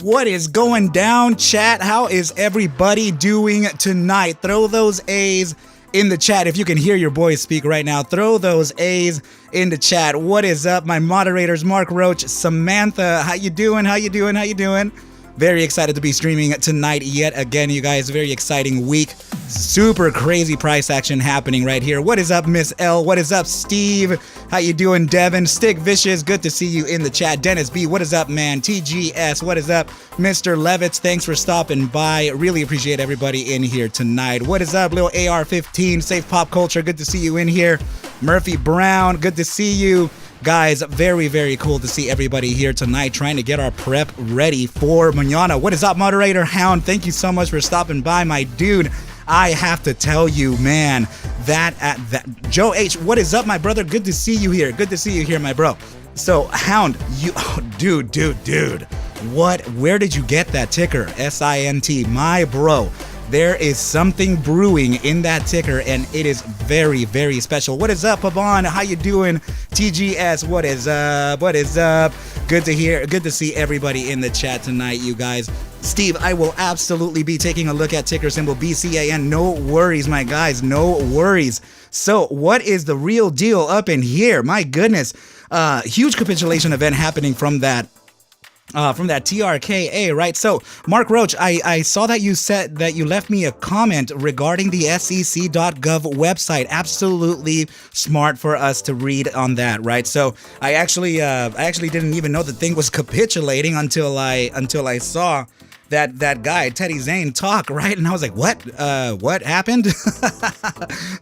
What is going down, chat? How is everybody doing tonight? Throw those A's in the chat. If you can hear your boys speak right now, throw those A's in the chat. What is up, my moderators, Mark Roach, Samantha? How you doing? How you doing? How you doing? Very excited to be streaming tonight yet again, you guys. Very exciting week. Super crazy price action happening right here. What is up, Miss L? What is up, Steve? How you doing, Devin? Stick Vicious, good to see you in the chat. Dennis B, what is up, man? TGS, what is up? Mr. Levitz, thanks for stopping by. Really appreciate everybody in here tonight. What is up, Lil AR15? Safe Pop Culture, good to see you in here. Murphy Brown, good to see you. Guys, very, very cool to see everybody here tonight trying to get our prep ready for mañana. What is up, moderator Hound? Thank you so much for stopping by, my dude. I have to tell you, man, that Joe H, what is up, my brother? Good to see you here. Good to see you here, my bro. So, Hound, dude. Where did you get that ticker? SINT, my bro. There is something brewing in that ticker, and it is very, very special. What is up, Pavan? How you doing? TGS, what is up? What is up? Good to hear. Good to see everybody in the chat tonight, you guys. Steve, I will absolutely be taking a look at ticker symbol BCAN. No worries, my guys. No worries. So, what is the real deal up in here? My goodness. Huge capitulation event happening from that TRKA, right? So, Mark Roach, I saw that you said that you left me a comment regarding the SEC.gov website. Absolutely smart for us to read on that, right? So, I actually didn't even know the thing was capitulating until I saw that guy Teddy Zane talk, right? And I was like, what happened?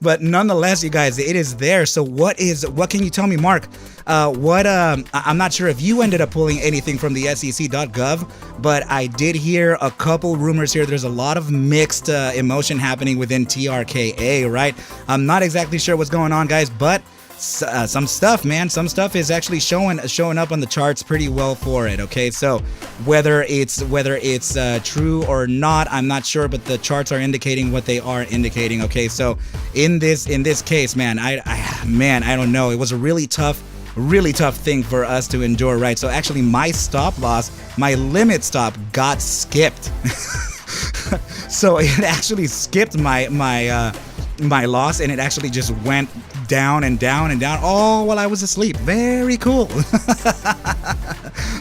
But nonetheless, you guys, it is there. So what can you tell me, Mark? I'm not sure if you ended up pulling anything from the SEC.gov, but I did hear a couple rumors here. There's a lot of mixed emotion happening within TRKA, right? I'm not exactly sure what's going on, guys, but some stuff, man. Some stuff is actually showing up on the charts pretty well for it. Okay, so whether it's true or not, I'm not sure, but the charts are indicating what they are indicating. Okay, so in this case, man, I don't know. It was a really tough thing for us to endure, right? So actually, my stop loss, my limit stop, got skipped. So it actually skipped my loss, and it actually just went down and down and down all while I was asleep. Very cool.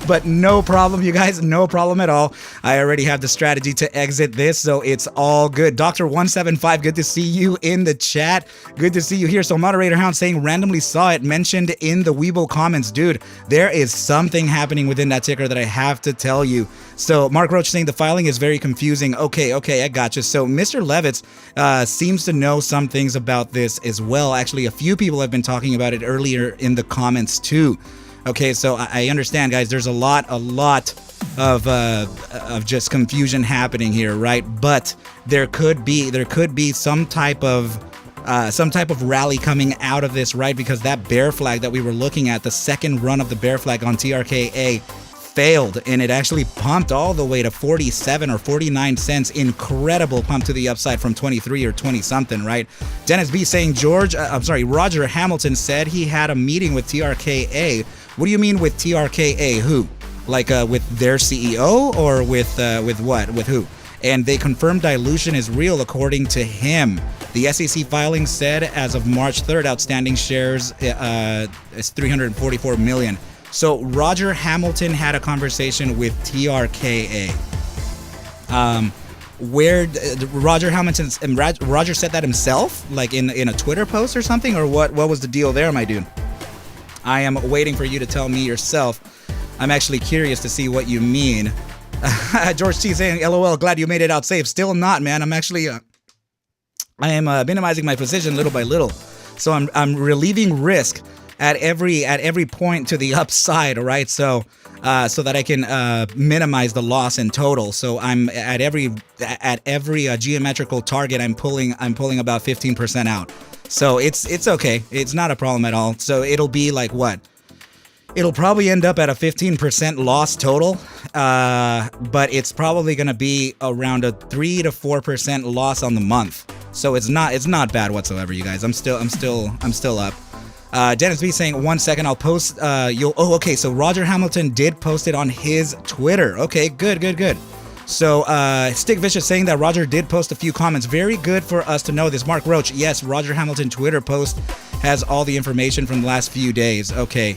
But no problem, you guys. No problem at all. I already have the strategy to exit this, so it's all good. Dr. 175, good to see you in the chat. Good to see you here. So Moderator Hound saying randomly saw it mentioned in the Weeble comments. Dude, there is something happening within that ticker that I have to tell you. So Mark Roach saying the filing is very confusing. Okay, I gotcha. So Mr. Levitz seems to know some things about this as well. Actually, a few people have been talking about it earlier in the comments too. Okay, so I understand, guys. There's a lot of just confusion happening here, right? But there could be some type of rally coming out of this, right? Because that bear flag that we were looking at, the second run of the bear flag on TRKA, failed, and it actually pumped all the way to 47 or 49 cents. Incredible pump to the upside from 23 or 20 something, right? Dennis B saying Roger Hamilton said he had a meeting with TRKA. What do you mean with TRKA? Who? Like with their CEO or with what? With who? And they confirmed dilution is real according to him. The SEC filing said as of March 3rd, outstanding shares is 344 million. So Roger Hamilton had a conversation with TRKA. Where Roger Hamilton and Roger said that himself, like in a Twitter post or something, or what was the deal there, my dude? I am waiting for you to tell me yourself. I'm actually curious to see what you mean. George T saying, LOL, glad you made it out safe. Still not, man. I'm actually I am minimizing my position little by little. So I'm relieving risk at every point to the upside, all right? So that I can minimize the loss in total. So I'm at every geometrical target I'm pulling about 15% out. So it's okay. It's not a problem at all. So it'll be like what? It'll probably end up at a 15% loss total, but it's probably going to be around a 3 to 4% loss on the month. So it's not bad whatsoever, you guys. I'm still up. Dennis B saying 1 second, I'll post. Okay. So Roger Hamilton did post it on his Twitter. Okay, good. So Stick Vicious saying that Roger did post a few comments. Very good for us to know this. Mark Roach, yes, Roger Hamilton Twitter post has all the information from the last few days. Okay.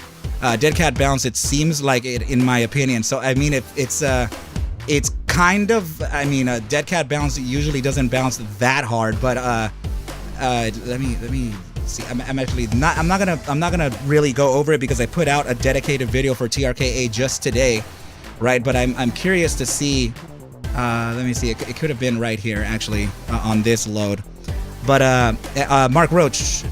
Dead Cat Bounce, it seems like it, in my opinion. So I mean, it's kind of, I mean, Dead Cat Bounce usually doesn't bounce that hard, but let me see. I'm actually not. I'm not gonna really go over it because I put out a dedicated video for TRKA just today, right? But I'm curious to see. Let me see. It could have been right here actually on this load. But Mark Roach,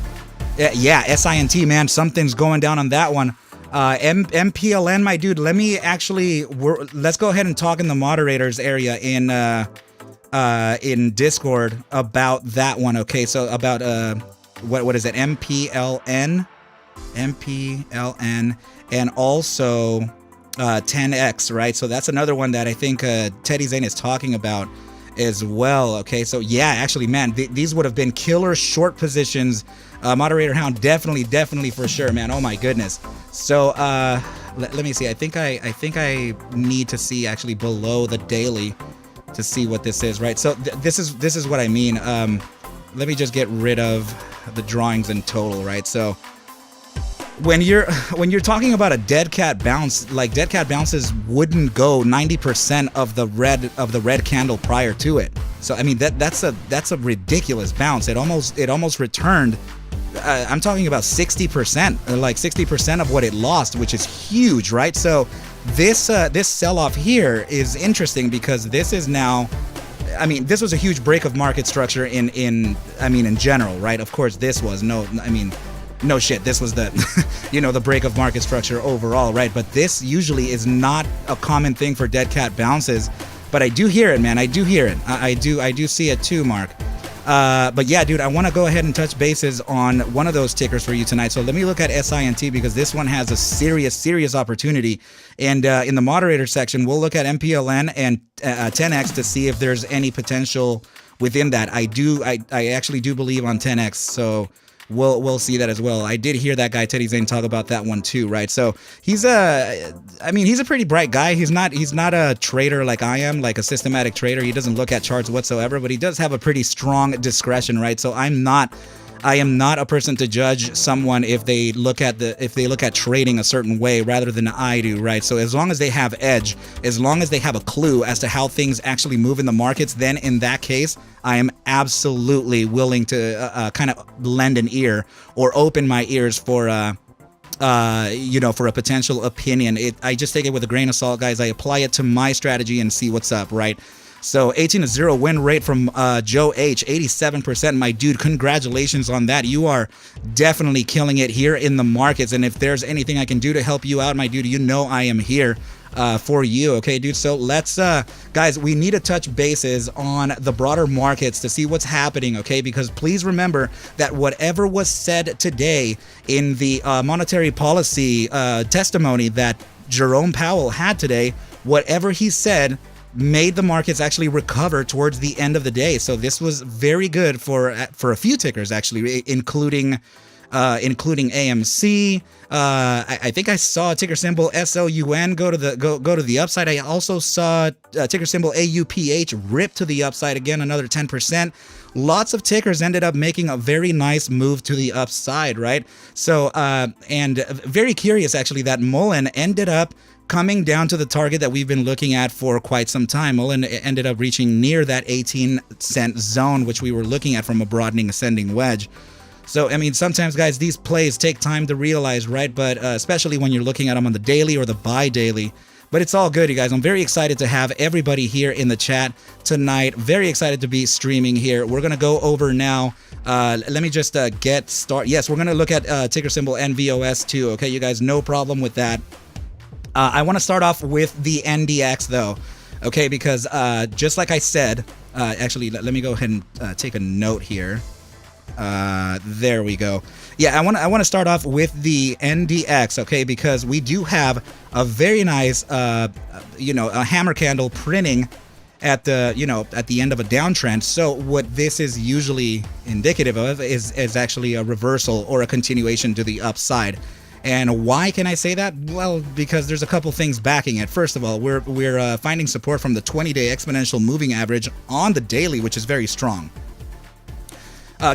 yeah, SINT, man, something's going down on that one. MPLN, my dude. Let me actually. Let's go ahead and talk in the moderators area in Discord about that one. Okay, so about what is it? MPLN, and also 10X, right? So that's another one that I think Teddy Zane is talking about as well. Okay, so yeah, actually, man, these would have been killer short positions. Moderator Hound, definitely for sure, man. Oh my goodness. So let me see. I think I need to see actually below the daily to see what this is, right? So this is what I mean. Let me just get rid of the drawings in total, right? So when you're talking about a dead cat bounce, like dead cat bounces wouldn't go 90% of the red candle prior to it. So I mean that's a ridiculous bounce. It almost returned. I'm talking about 60%, like 60% of what it lost, which is huge, right? So this sell-off here is interesting because this is now, I mean, this was a huge break of market structure in general, right? Of course, this was no shit. This was the, the break of market structure overall, right? But this usually is not a common thing for dead cat bounces, but I do hear it, man. I do hear it. I do see it too, Mark. But yeah, dude, I want to go ahead and touch bases on one of those tickers for you tonight. So let me look at SINT because this one has a serious opportunity. And in the moderator section, we'll look at MPLN and 10X to see if there's any potential within that. I actually do believe on 10X. So we'll see that as well. I did hear that guy Teddy Zane talk about that one too, right? So he's a pretty bright guy. He's not a trader like I am, like a systematic trader. He doesn't look at charts whatsoever, but he does have a pretty strong discretion, right? So I am not a person to judge someone if they look at trading a certain way rather than I do, right? So as long as they have edge, as long as they have a clue as to how things actually move in the markets, then in that case, I am absolutely willing to kind of lend an ear or open my ears for for a potential opinion. I just take it with a grain of salt, guys. I apply it to my strategy and see what's up, right? So 18-0 win rate from Joe H, 87%. My dude, congratulations on that. You are definitely killing it here in the markets. And if there's anything I can do to help you out, my dude, I am here for you. Okay, dude. So let's, guys, we need to touch bases on the broader markets to see what's happening. Okay, because please remember that whatever was said today in the monetary policy testimony that Jerome Powell had today, whatever he said made the markets actually recover towards the end of the day. So this was very good for a few tickers actually, including AMC. I think I saw ticker symbol SLUN go to the upside. I also saw ticker symbol AUPH rip to the upside again, another 10%. Lots of tickers ended up making a very nice move to the upside, right? So and very curious actually that MULN ended up coming down to the target that we've been looking at for quite some time. MULN ended up reaching near that 18-cent zone, which we were looking at from a broadening ascending wedge. So, I mean, sometimes, guys, these plays take time to realize, right? But especially when you're looking at them on the daily or the bi-daily. But it's all good, you guys. I'm very excited to have everybody here in the chat tonight. Very excited to be streaming here. We're going to go over now. Let me just get started. Yes, we're going to look at ticker symbol NVOS too. Okay, you guys, no problem with that. I want to start off with the NDX though, okay, because just like I said, actually, let me go ahead and take a note here. There we go. Yeah, I want to start off with the NDX, okay, because we do have a very nice, a hammer candle printing at the, you know, at the end of a downtrend. So what this is usually indicative of is actually a reversal or a continuation to the upside. And why can I say that? Well, because there's a couple things backing it. First of all, we're finding support from the 20-day exponential moving average on the daily, which is very strong.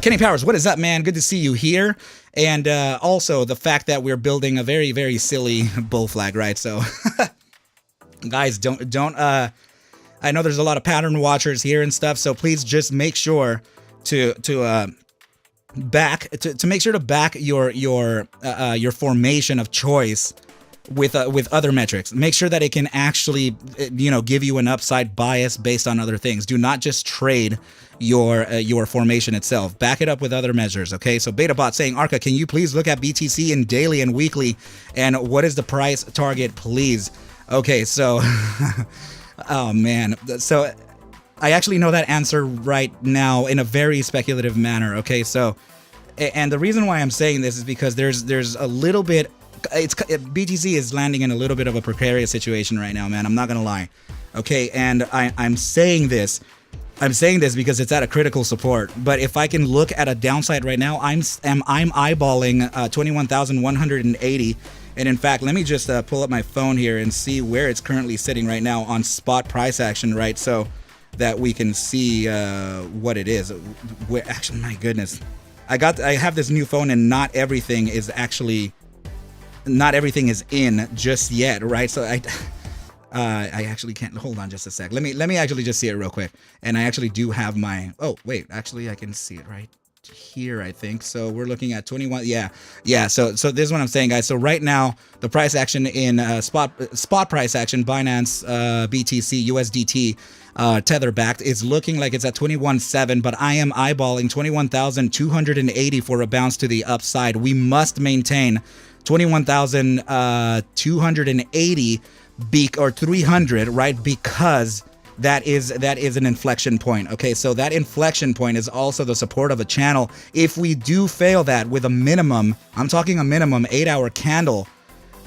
Kenny Powers, what is up, man? Good to see you here. And also the fact that we're building a very, very silly bull flag, right? So, guys, don't. I know there's a lot of pattern watchers here and stuff, so please just make sure to make sure to back your formation of choice with other metrics. Make sure that it can actually, you know, give you an upside bias based on other things. Do not just trade your formation itself. Back it up with other measures. Okay, so BetaBot saying, Arca, can you please look at BTC in daily and weekly, and what is the price target, please? Okay, so oh man, so I actually know that answer right now in a very speculative manner. Okay, so, and the reason why I'm saying this is because there's a little bit, BTC is landing in a little bit of a precarious situation right now, man. I'm not gonna lie. Okay, and I'm saying this because it's at a critical support. But if I can look at a downside right now, I'm eyeballing 21,180. And in fact, let me just pull up my phone here and see where it's currently sitting right now on spot price action, right? So that we can see what it is. Actually, my goodness, I have this new phone, and not everything is in just yet, right? So I actually can't. Hold on just a sec. Let me actually just see it real quick. And I actually do have my. Oh wait, actually I can see it right here, I think. So we're looking at 21. Yeah. So this is what I'm saying, guys. So right now the price action in spot price action, Binance, BTC, USDT, tether backed, is looking like it's at 21.7, but I am eyeballing 21,280 for a bounce to the upside. We must maintain 21,280 or 300, right? Because that is an inflection point. Okay, so that inflection point is also the support of a channel. If we do fail that with a minimum, I'm talking a minimum 8-hour candle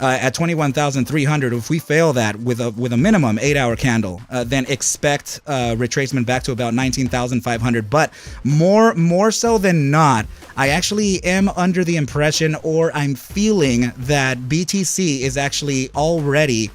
at 21,300, if we fail that with a minimum 8-hour candle, then expect retracement back to about 19,500. But more so than not, I actually am under the impression, or I'm feeling, that BTC is actually already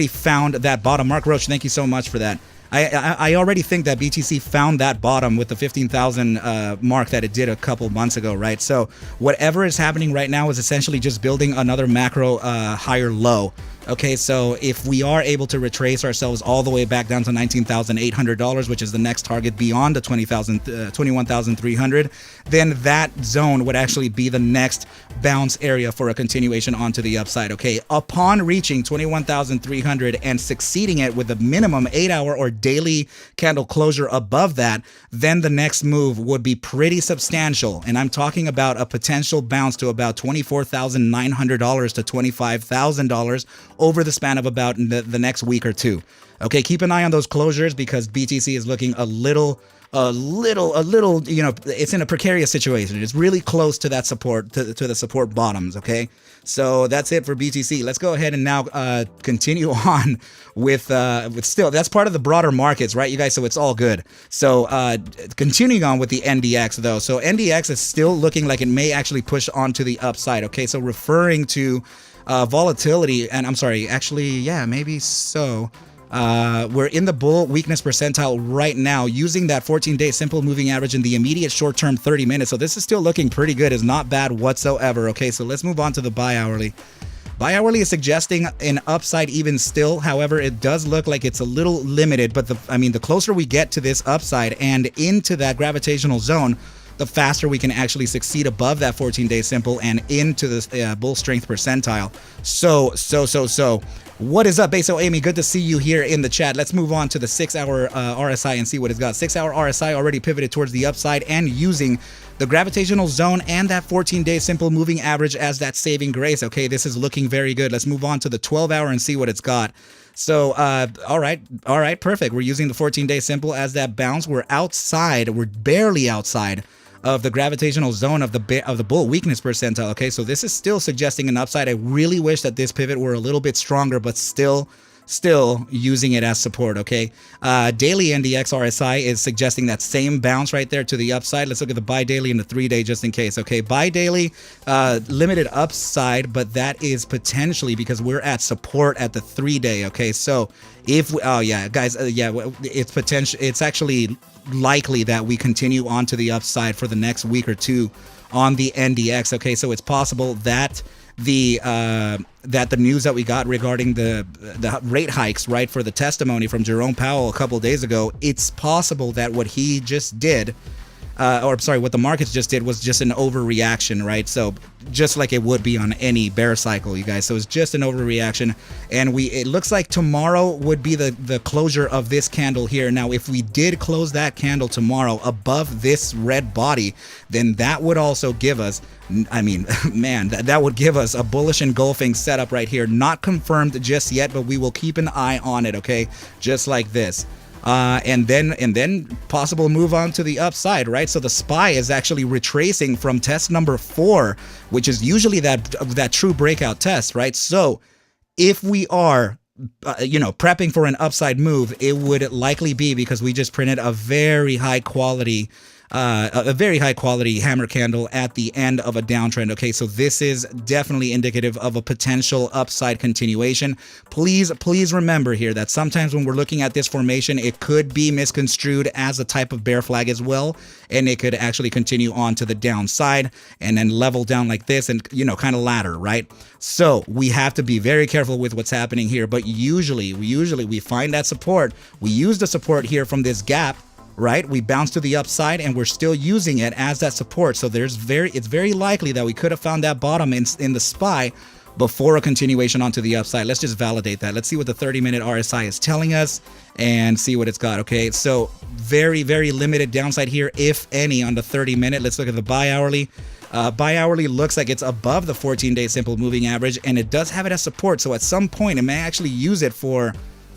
found that bottom. Mark Roach, thank you so much for that. I already think that BTC found that bottom with the 15,000 mark that it did a couple months ago, right? So whatever is happening right now is essentially just building another macro higher low. Okay, so if we are able to retrace ourselves all the way back down to $19,800, which is the next target beyond the 21,300, then that zone would actually be the next bounce area for a continuation onto the upside. Okay, upon reaching 21,300 and succeeding it with a minimum 8-hour or daily candle closure above that, then the next move would be pretty substantial. And I'm talking about a potential bounce to about $24,900 to $25,000 over the span of about the next week or two. Okay, keep an eye on those closures, because BTC is looking a little, you know, it's in a precarious situation. It's really close to that support, to the support bottoms. Okay, so that's it for BTC. Let's go ahead and now continue on with still, that's part of the broader markets, right, you guys? So it's all good. So continuing on with the NDX though. So NDX is still looking like it may actually push onto the upside. Okay, so referring to volatility, and I'm sorry, actually, yeah, maybe so. We're in the bull weakness percentile right now, using that 14-day simple moving average in the immediate short-term 30 minutes. So this is still looking pretty good. It's not bad whatsoever. Okay, so let's move on to the bi-hourly. Bi-hourly is suggesting an upside even still. However, it does look like it's a little limited, but the closer we get to this upside and into that gravitational zone, the faster we can actually succeed above that 14-day simple and into the bull strength percentile. So, what is up, Beso Amy? Good to see you here in the chat. Let's move on to the 6-hour RSI and see what it's got. 6-hour RSI already pivoted towards the upside and using the gravitational zone and that 14-day simple moving average as that saving grace. Okay, this is looking very good. Let's move on to the 12-hour and see what it's got. So, all right, perfect. We're using the 14-day simple as that bounce. We're barely outside of the gravitational zone of the bull weakness percentile. Okay, so this is still suggesting an upside. I really wish that this pivot were a little bit stronger, but still still using it as support, okay? Daily NDX RSI is suggesting that same bounce right there to the upside. Let's look at the buy daily and the 3-day just in case, okay? Buy daily, limited upside, but that is potentially because we're at support at the 3-day, okay? So if we, oh yeah, guys, it's actually likely that we continue on to the upside for the next week or two on the NDX, okay? So it's possible that the news that we got regarding the rate hikes, right, for the testimony from Jerome Powell a couple days ago, it's possible that what he just did, what the markets just did was just an overreaction, right? So just like it would be on any bear cycle, you guys. So it's just an overreaction, and it looks like tomorrow would be the closure of this candle here. Now, if we did close that candle tomorrow above this red body, then that would also give us, I mean, man, that would give us a bullish engulfing setup right here. Not confirmed just yet, but we will keep an eye on it, okay? Just like this. And then possible move on to the upside, right? So the SPY is actually retracing from test number 4, which is usually that true breakout test, right? So if we are prepping for an upside move, it would likely be because we just printed a very high quality hammer candle at the end of a downtrend. Okay, so this is definitely indicative of a potential upside continuation. Please remember here that sometimes when we're looking at this formation, it could be misconstrued as a type of bear flag as well, and it could actually continue on to the downside and then level down like this and kind of ladder, right? So we have to be very careful with what's happening here, but usually we find that support. We use the support here from this gap, right? We bounce to the upside and we're still using it as that support. So it's very likely that we could have found that bottom in the SPY before a continuation onto the upside. Let's just validate that. Let's see what the 30-minute RSI is telling us and see what it's got. Okay, so very limited downside here, if any, on the 30-minute. Let's look at the buy hourly. Buy hourly looks like it's above the 14-day simple moving average, and it does have it as support. So at some point it may actually use it for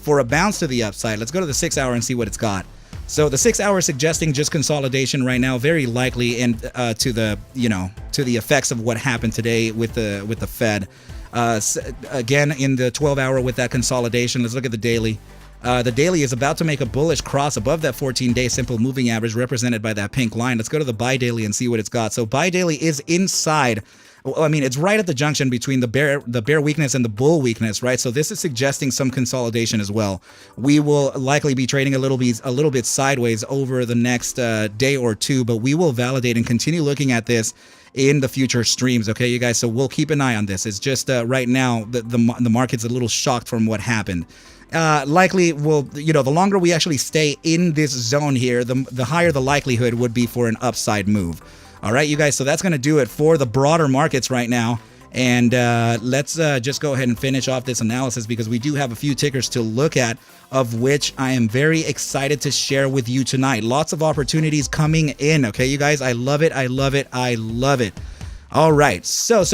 a bounce to the upside. Let's go to the 6-hour and see what it's got. So the 6-hour suggesting just consolidation right now, very likely, and to the effects of what happened today with the Fed. Again, in the 12-hour with that consolidation, let's look at the daily. The daily is about to make a bullish cross above that 14-day simple moving average represented by that pink line. Let's go to the buy daily and see what it's got. So buy daily is inside. Well, I mean, it's right at the junction between the bear weakness and the bull weakness, right? So this is suggesting some consolidation as well. We will likely be trading a little bit sideways over the next day or two, but we will validate and continue looking at this in the future streams, okay, you guys? So we'll keep an eye on this. It's just right now the market's a little shocked from what happened. Likely will, the longer we actually stay in this zone here, the higher the likelihood would be for an upside move. All right, you guys, so that's going to do it for the broader markets right now. And let's just go ahead and finish off this analysis because we do have a few tickers to look at, of which I am very excited to share with you tonight. Lots of opportunities coming in, okay, you guys? I love it. All right, so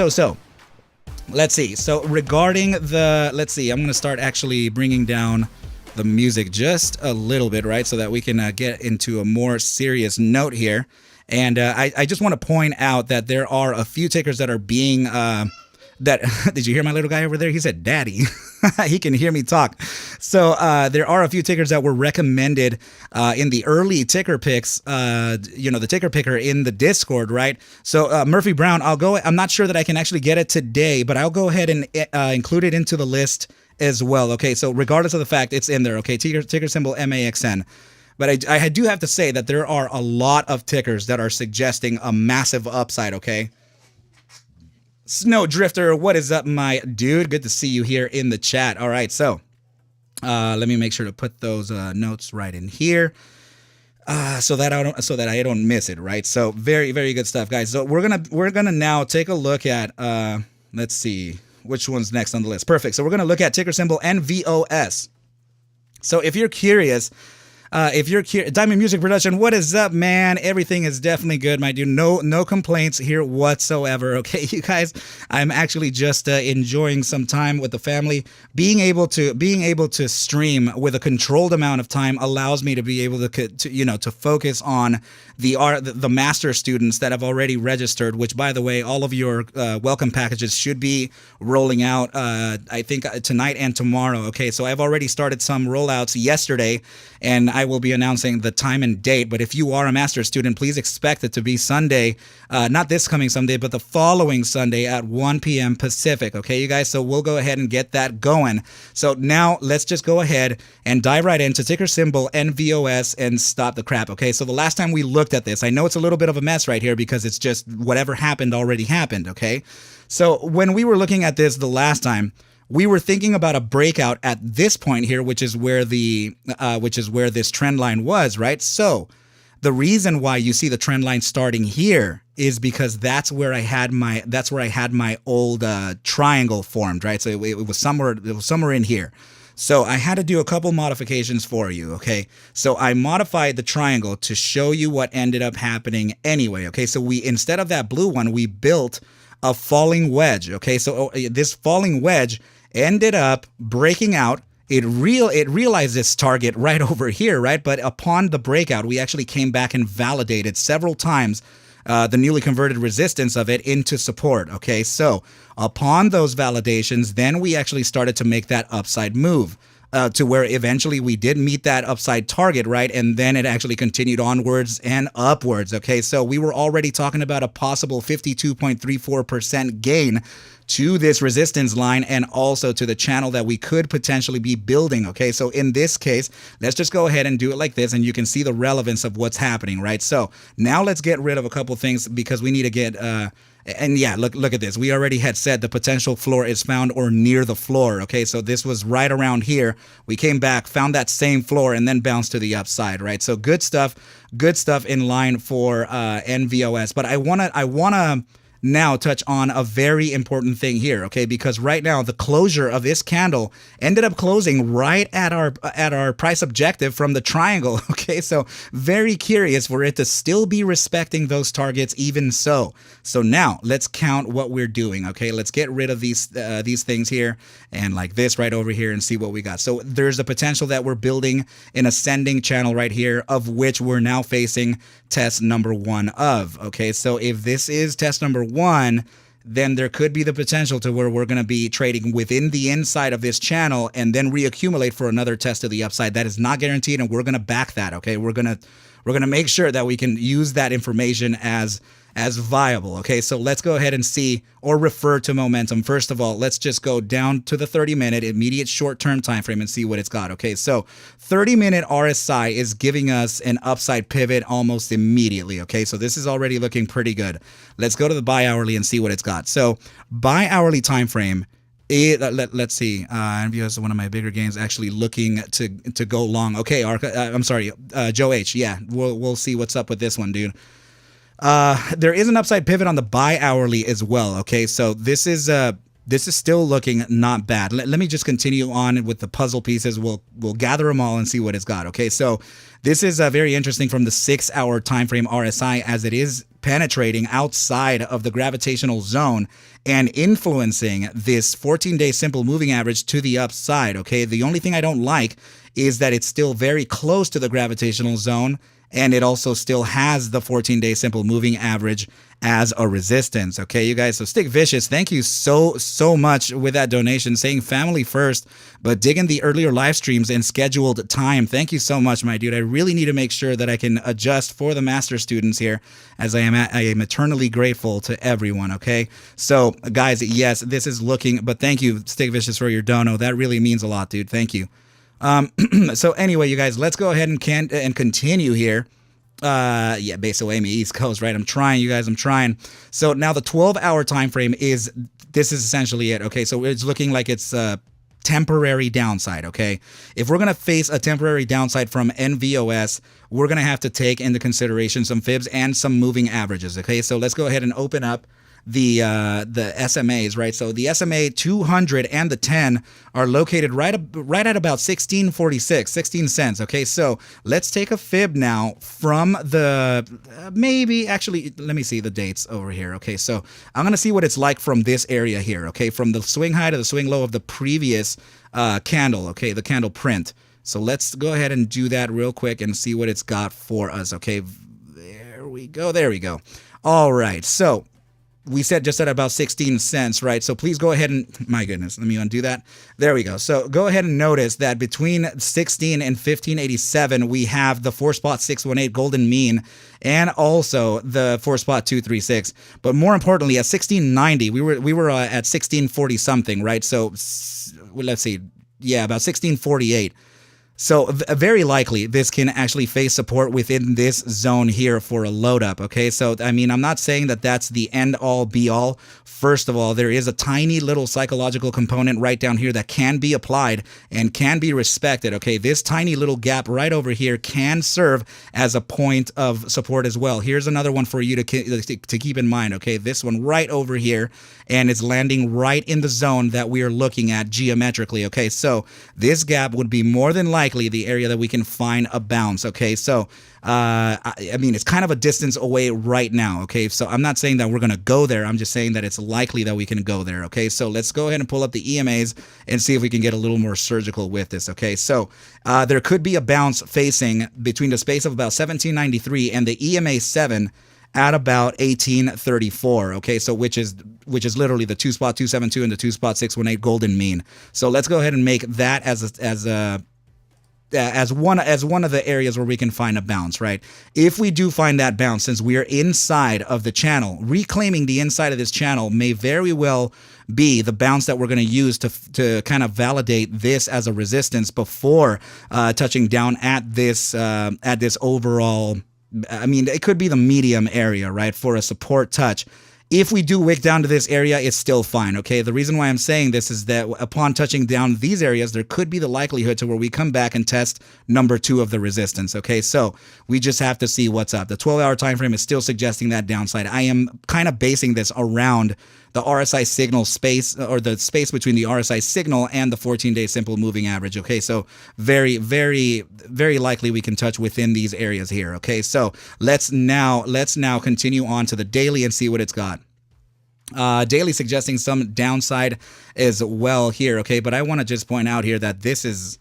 let's see. So regarding let's see, I'm going to start actually bringing down the music just a little bit, right, so that we can get into a more serious note here. And I just want to point out that there are a few tickers that are being did you hear my little guy over there? He said, "Daddy." He can hear me talk. So there are a few tickers that were recommended in the early ticker picks, the ticker picker in the Discord, right? So Murphy Brown, I'm not sure that I can actually get it today, but I'll go ahead and include it into the list as well. Okay, so regardless of the fact, it's in there. Okay, ticker symbol MAXN. But I do have to say that there are a lot of tickers that are suggesting a massive upside, okay? Snow Drifter, what is up, my dude? Good to see you here in the chat. All right, so let me make sure to put those notes right in here so that I don't miss it, right? So very good stuff, guys. So we're gonna now take a look at let's see which one's next on the list. Perfect. So we're gonna look at ticker symbol NVOS. So if you're curious If you're Diamond Music Production, what is up, man? Everything is definitely good, my dude. No complaints here whatsoever. Okay, you guys, I'm actually just enjoying some time with the family. Being able to stream with a controlled amount of time allows me to be able to focus on the master students that have already registered. Which, by the way, all of your welcome packages should be rolling out. I think tonight and tomorrow. Okay, so I've already started some rollouts yesterday, and I will be announcing the time and date. But if you are a master student, please expect it to be Sunday, not this coming Sunday, but the following Sunday at 1 p.m. Pacific. Okay, you guys, so we'll go ahead and get that going. So now let's just go ahead and dive right into ticker symbol NVOS and stop the crap. Okay, so the last time we looked at this, I know it's a little bit of a mess right here because it's just whatever happened already happened. Okay, so when we were looking at this the last time, we were thinking about a breakout at this point here, which is where this trend line was, right? So the reason why you see the trend line starting here is because that's where I had my old triangle formed, right? So it was somewhere in here. So I had to do a couple modifications for you, okay? So I modified the triangle to show you what ended up happening anyway, okay? So instead of that blue one, we built a falling wedge, okay? So this falling wedge ended up breaking out. It realized this target right over here, right? But upon the breakout, we actually came back and validated several times the newly converted resistance of it into support, okay? So upon those validations, then we actually started to make that upside move to where eventually we did meet that upside target, right? And then it actually continued onwards and upwards, okay? So we were already talking about a possible 52.34% gain to this resistance line and also to the channel that we could potentially be building, okay? So in this case, let's just go ahead and do it like this, and you can see the relevance of what's happening, right? So now let's get rid of a couple things because we need to get and yeah, look at this. We already had said the potential floor is found or near the floor, okay? So this was right around here. We came back, found that same floor, and then bounced to the upside, right? So good stuff in line for NVOS. But I wanna now touch on a very important thing here, okay? Because right now the closure of this candle ended up closing right at our price objective from the triangle, okay? So very curious for it to still be respecting those targets even so. So now let's count what we're doing, okay? Let's get rid of these things here and like this right over here and see what we got. So there's a potential that we're building an ascending channel right here, of which we're now facing test number 1 of, okay? So if this is test number 1, then there could be the potential to where we're going to be trading within the inside of this channel and then reaccumulate for another test to the upside. That is not guaranteed, and we're going to back that, okay? We're going to make sure that we can use that information as viable, okay? So let's go ahead and see or refer to momentum. First of all, let's just go down to the 30-minute immediate short-term time frame and see what it's got, okay? So 30-minute RSI is giving us an upside pivot almost immediately, okay? So this is already looking pretty good. Let's go to the bi-hourly and see what it's got. So bi-hourly time frame, let's see. NVOS is one of my bigger gains, actually looking to go long. Okay, Arca, I'm sorry, Joe H. Yeah, we'll see what's up with this one, dude. There is an upside pivot on the bi-hourly as well, okay? So this is still looking not bad. Let me just continue on with the puzzle pieces. We'll gather them all and see what it's got, okay? So this is very interesting from the 6-hour time frame RSI, as it is penetrating outside of the gravitational zone and influencing this 14-day simple moving average to the upside, okay? The only thing I don't like is that it's still very close to the gravitational zone, and it also still has the 14-day simple moving average as a resistance, okay, you guys? So Stick Vicious, thank you so much with that donation, saying family first, but digging the earlier live streams and scheduled time. Thank you so much, my dude. I really need to make sure that I can adjust for the master students here, as I am eternally grateful to everyone, okay? So, guys, yes, this is looking, but thank you, Stick Vicious, for your dono. That really means a lot, dude. Thank you. So anyway, you guys, let's go ahead and continue here. Yeah, Beso Amy, East Coast, right? I'm trying, you guys, I'm trying. So now the 12-hour time frame is essentially it, okay? So it's looking like it's a temporary downside, okay? If we're going to face a temporary downside from NVOS, we're going to have to take into consideration some fibs and some moving averages, okay? So let's go ahead and open up the SMAs, right? So the SMA 200 and the 10 are located right at about 16.46, 16 cents. Okay, so let's take a fib now from the maybe actually let me see the dates over here. Okay, so I'm gonna see what it's like from this area here. Okay, from the swing high to the swing low of the previous candle. Okay, the candle print. So let's go ahead and do that real quick and see what it's got for us. Okay, there we go. There we go. All right, so we said just at about 16 cents, right? So please go ahead and, my goodness, let me undo that. There we go. So go ahead and notice that between 16 and 1587, we have the 4-spot 618 golden mean and also the 4-spot 236. But more importantly, at 1690, we were at 1640 something, right? So let's see. Yeah, about 1648. So very likely this can actually face support within this zone here for a load up. Okay, so I mean, I'm not saying that that's the end all be all. First of all, there is a tiny little psychological component right down here that can be applied and can be respected. Okay, this tiny little gap right over here can serve as a point of support as well. Here's another one for you to keep in mind. Okay, this one right over here, and it's landing right in the zone that we are looking at geometrically. Okay, so this gap would be more than likely the area that we can find a bounce. Okay, so I mean, it's kind of a distance away right now. Okay, so I'm not saying that we're gonna go there. I'm just saying that it's likely that we can go there. Okay, so let's go ahead and pull up the EMAs and see if we can get a little more surgical with this. Okay, so there could be a bounce facing between the space of about 1793 and the EMA 7 at about 1834. Okay, so which is literally the 2-spot 272 and the 2-spot 618 golden mean. So let's go ahead and make that as one of the areas where we can find a bounce, right? If we do find that bounce, since we are inside of the channel, reclaiming the inside of this channel may very well be the bounce that we're going to use to kind of validate this as a resistance before touching down at this overall. I mean, it could be the medium area, right, for a support touch. If we do wick down to this area, it's still fine, okay? The reason why I'm saying this is that upon touching down these areas, there could be the likelihood to where we come back and test number 2 of the resistance, okay? So we just have to see what's up. The 12-hour time frame is still suggesting that downside. I am kind of basing this around the RSI signal space, or the space between the RSI signal and the 14-day simple moving average, okay? So very, very, very likely we can touch within these areas here, okay? So let's now continue on to the daily and see what it's got. Daily suggesting some downside as well here, okay? But I want to just point out here that this is,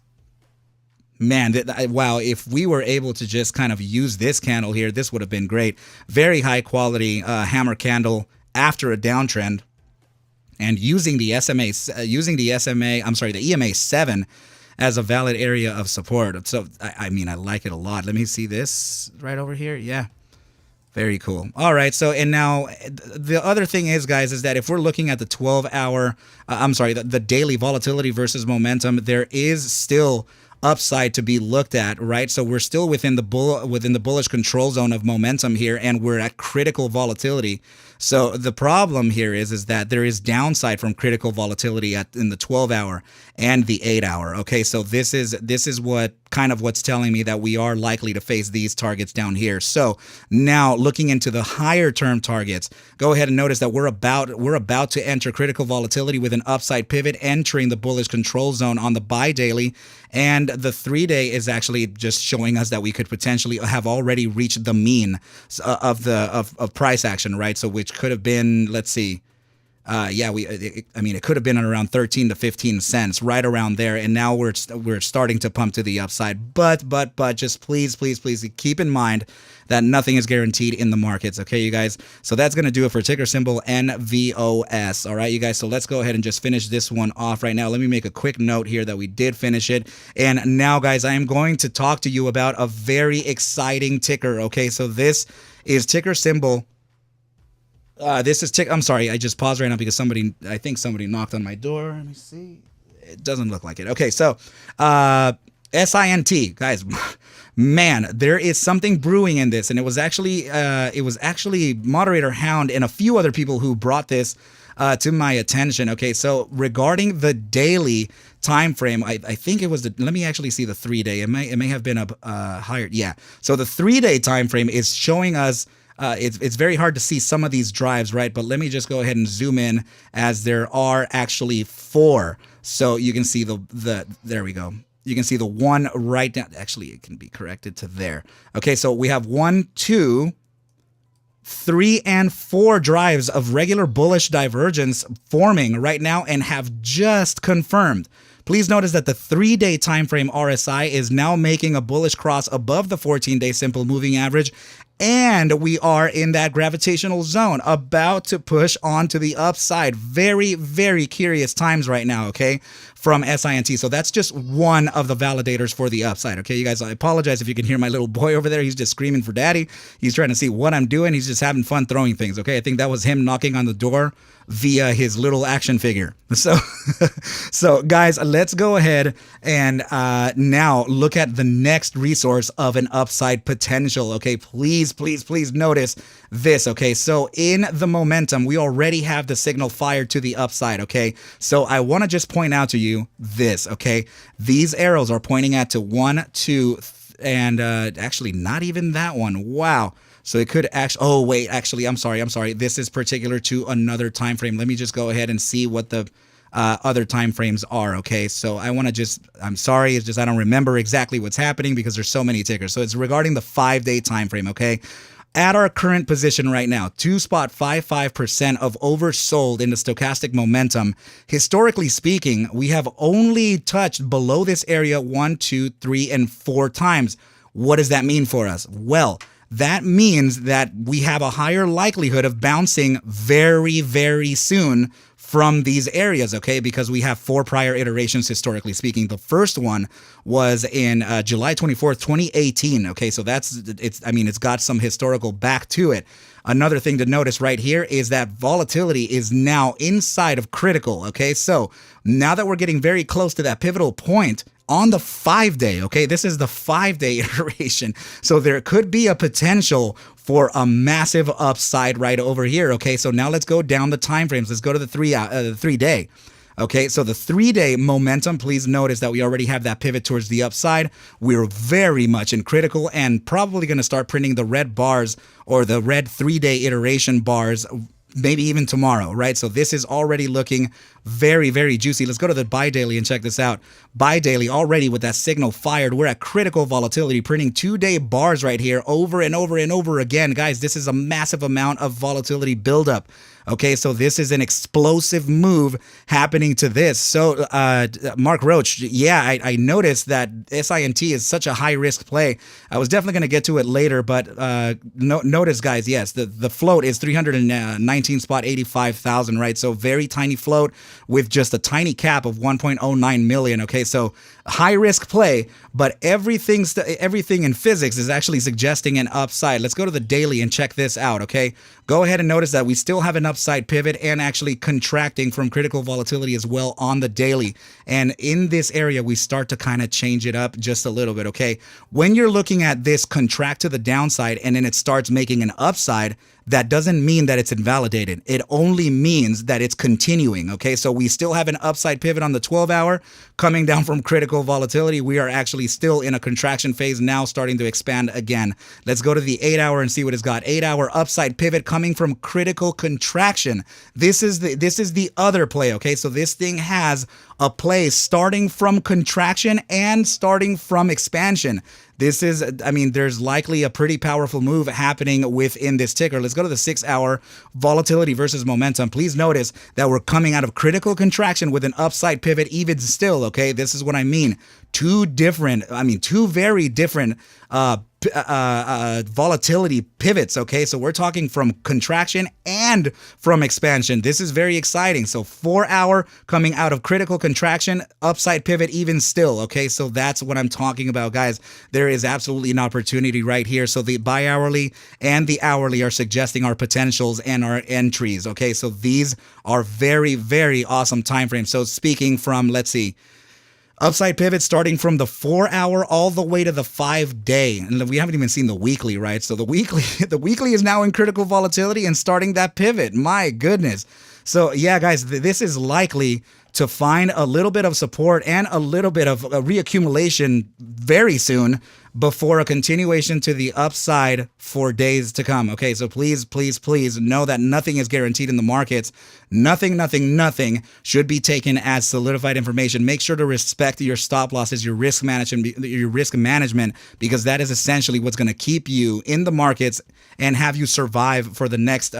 man, wow, if we were able to just kind of use this candle here, this would have been great. Very high quality hammer candle after a downtrend, and using the EMA 7 as a valid area of support. So I mean, I like it a lot. Let me see this right over here. Yeah. Very cool. All right. So, and now the other thing is, guys, is that if we're looking at the 12-hour, the daily volatility versus momentum, there is still upside to be looked at, right? So we're still within the bullish control zone of momentum here, and we're at critical volatility. So the problem here is that there is downside from critical volatility in the 12-hour and the 8-hour. Okay, so this is what's telling me that we are likely to face these targets down here. So now looking into the higher term targets, go ahead and notice that we're about to enter critical volatility with an upside pivot, entering the bullish control zone on the buy daily, and the 3-day is actually just showing us that we could potentially have already reached the mean of price action, right? So which could have been, let's see, it could have been at around 13 to 15 cents, right around there, and now we're starting to pump to the upside. But just please keep in mind that nothing is guaranteed in the markets, okay, you guys? So that's going to do it for ticker symbol NVOS, all right, you guys? So let's go ahead and just finish this one off right now. Let me make a quick note here that we did finish it. And now, guys, I am going to talk to you about a very exciting ticker, okay? So this is ticker symbol... I'm sorry, I just paused right now because I think somebody knocked on my door. Let me see. It doesn't look like it. Okay, so SINT, guys, man, there is something brewing in this, and it was actually Moderator Hound and a few other people who brought this to my attention. Okay, so regarding the daily time frame, I think it was let me actually see the 3-day. It may have been a higher. Yeah, so the 3-day time frame is showing us it's very hard to see some of these drives, right? But let me just go ahead and zoom in, as there are actually 4. So you can see there we go. You can see the one right down. Actually, it can be corrected to there. Okay, so we have 1, 2, 3, and 4 drives of regular bullish divergence forming right now and have just confirmed. Please notice that the 3-day time frame RSI is now making a bullish cross above the 14-day simple moving average, and we are in that gravitational zone, about to push on to the upside. Very, very curious times right now, okay, from SINT. So that's just one of the validators for the upside, okay, you guys. I apologize if you can hear my little boy over there. He's just screaming for daddy. He's trying to see what I'm doing. He's just having fun throwing things, okay. I think that was him knocking on the door via his little action figure. So guys, let's go ahead and now look at the next resource of an upside potential. Okay, please notice this. Okay, so in the momentum, we already have the signal fired to the upside. Okay, so I want to just point out to you this. Okay, these arrows are pointing at to 1, 2, and actually not even that one. Wow. So it could actually, oh wait, actually, I'm sorry. This is particular to another time frame. Let me just go ahead and see what the other time frames are. Okay, so I want to I'm sorry, it's just I don't remember exactly what's happening because there's so many tickers. So it's regarding the 5-day time frame. Okay, at our current position right now, 2.55% of oversold in the stochastic momentum. Historically speaking, we have only touched below this area 1, 2, 3, and 4 times. What does that mean for us? Well, that means that we have a higher likelihood of bouncing very, very soon from these areas, okay, because we have 4 prior iterations historically speaking. The first one was in July 24th, 2018, okay, so it's got some historical back to it. Another thing to notice right here is that volatility is now inside of critical, okay, so now that we're getting very close to that pivotal point on the 5-day, okay, this is the 5-day iteration, so there could be a potential for a massive upside right over here. Okay, so now let's go down the time frames. Let's go to the 3-day. Okay, so the 3-day momentum, please notice that we already have that pivot towards the upside. We're very much in critical and probably going to start printing the red bars or the red 3-day iteration bars maybe even tomorrow, right? So this is already looking very, very juicy. Let's go to the buy daily and check this out. Buy daily already with that signal fired. We're at critical volatility, printing 2-day bars right here over and over and over again. Guys, this is a massive amount of volatility buildup. Okay, so this is an explosive move happening to this. So, Mark Roach, yeah, I noticed that SINT is such a high-risk play. I was definitely going to get to it later, but notice, guys, yes, the float is 319.85 right? So very tiny float with just a tiny cap of 1.09 million, okay? So high-risk play, but everything in physics is actually suggesting an upside. Let's go to the daily and check this out, okay? Go ahead and notice that we still have an upside pivot and actually contracting from critical volatility as well on the daily. And in this area, we start to kind of change it up just a little bit, okay? When you're looking at this contract to the downside and then it starts making an upside, that doesn't mean that it's invalidated. It only means that it's continuing, okay? So we still have an upside pivot on the 12-hour coming down from critical volatility. We are actually still in a contraction phase now, starting to expand again. Let's go to the 8-hour and see what it's got. 8-hour upside pivot coming from critical contraction. This is the other play, okay? So this thing has a play starting from contraction and starting from expansion. This is, I mean, there's likely a pretty powerful move happening within this ticker. Let's go to the 6-hour volatility versus momentum. Please notice that we're coming out of critical contraction with an upside pivot even still, okay? This is what I mean. Two very different volatility pivots, okay? So we're talking from contraction and from expansion. This is very exciting. So 4-hour coming out of critical contraction, upside pivot even still, okay? So that's what I'm talking about, guys. There is absolutely an opportunity right here. So the bi-hourly and the hourly are suggesting our potentials and our entries, okay? So these are very, very awesome time frames. So speaking from, let's see, upside pivot starting from the 4-hour all the way to the 5-day. And we haven't even seen the weekly, right? So the weekly is now in critical volatility and starting that pivot. My goodness. So yeah, guys, this is likely to find a little bit of support and a little bit of a reaccumulation very soon before a continuation to the upside for days to come. Okay, so please, please, please know that nothing is guaranteed in the markets. Nothing should be taken as solidified information. Make sure to respect your stop losses, your risk management, because that is essentially what's going to keep you in the markets and have you survive for the next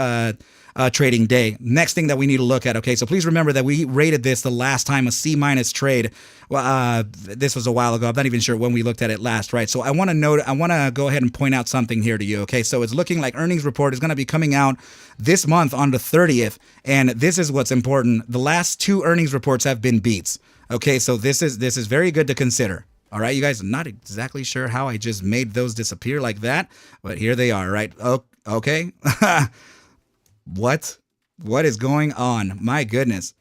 trading day. Next thing that we need to look at. Okay, so please remember that we rated this the last time a C- trade. Well, this was a while ago. I'm not even sure when we looked at it last, right? So I want to go ahead and point out something here to you. Okay, so it's looking like earnings report is going to be coming out this month on the 30th, and this is what's important. The last 2 earnings reports have been beats. Okay, so this is very good to consider. All right, you guys, I'm not exactly sure how I just made those disappear like that, but here they are, right? Oh, okay. What is going on? My goodness.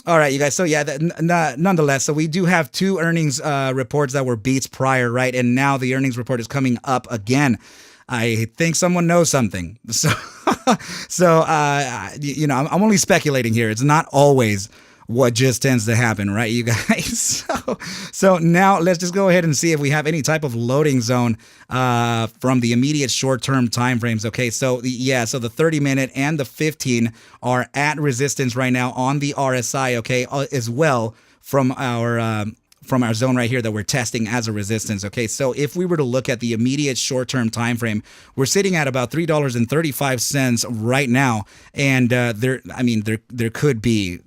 All right, you guys. So yeah, nonetheless, so we do have 2 earnings reports that were beats prior, right? And now the earnings report is coming up again. I think someone knows something. So, I'm only speculating here. It's not always what just tends to happen, right, you guys? So now let's just go ahead and see if we have any type of loading zone from the immediate short-term time frames. Okay, so yeah, so the 30-minute and the 15 are at resistance right now on the RSI, okay, as well from our zone right here that we're testing as a resistance. Okay, so if we were to look at the immediate short-term time frame, we're sitting at about $3.35 right now, and there could be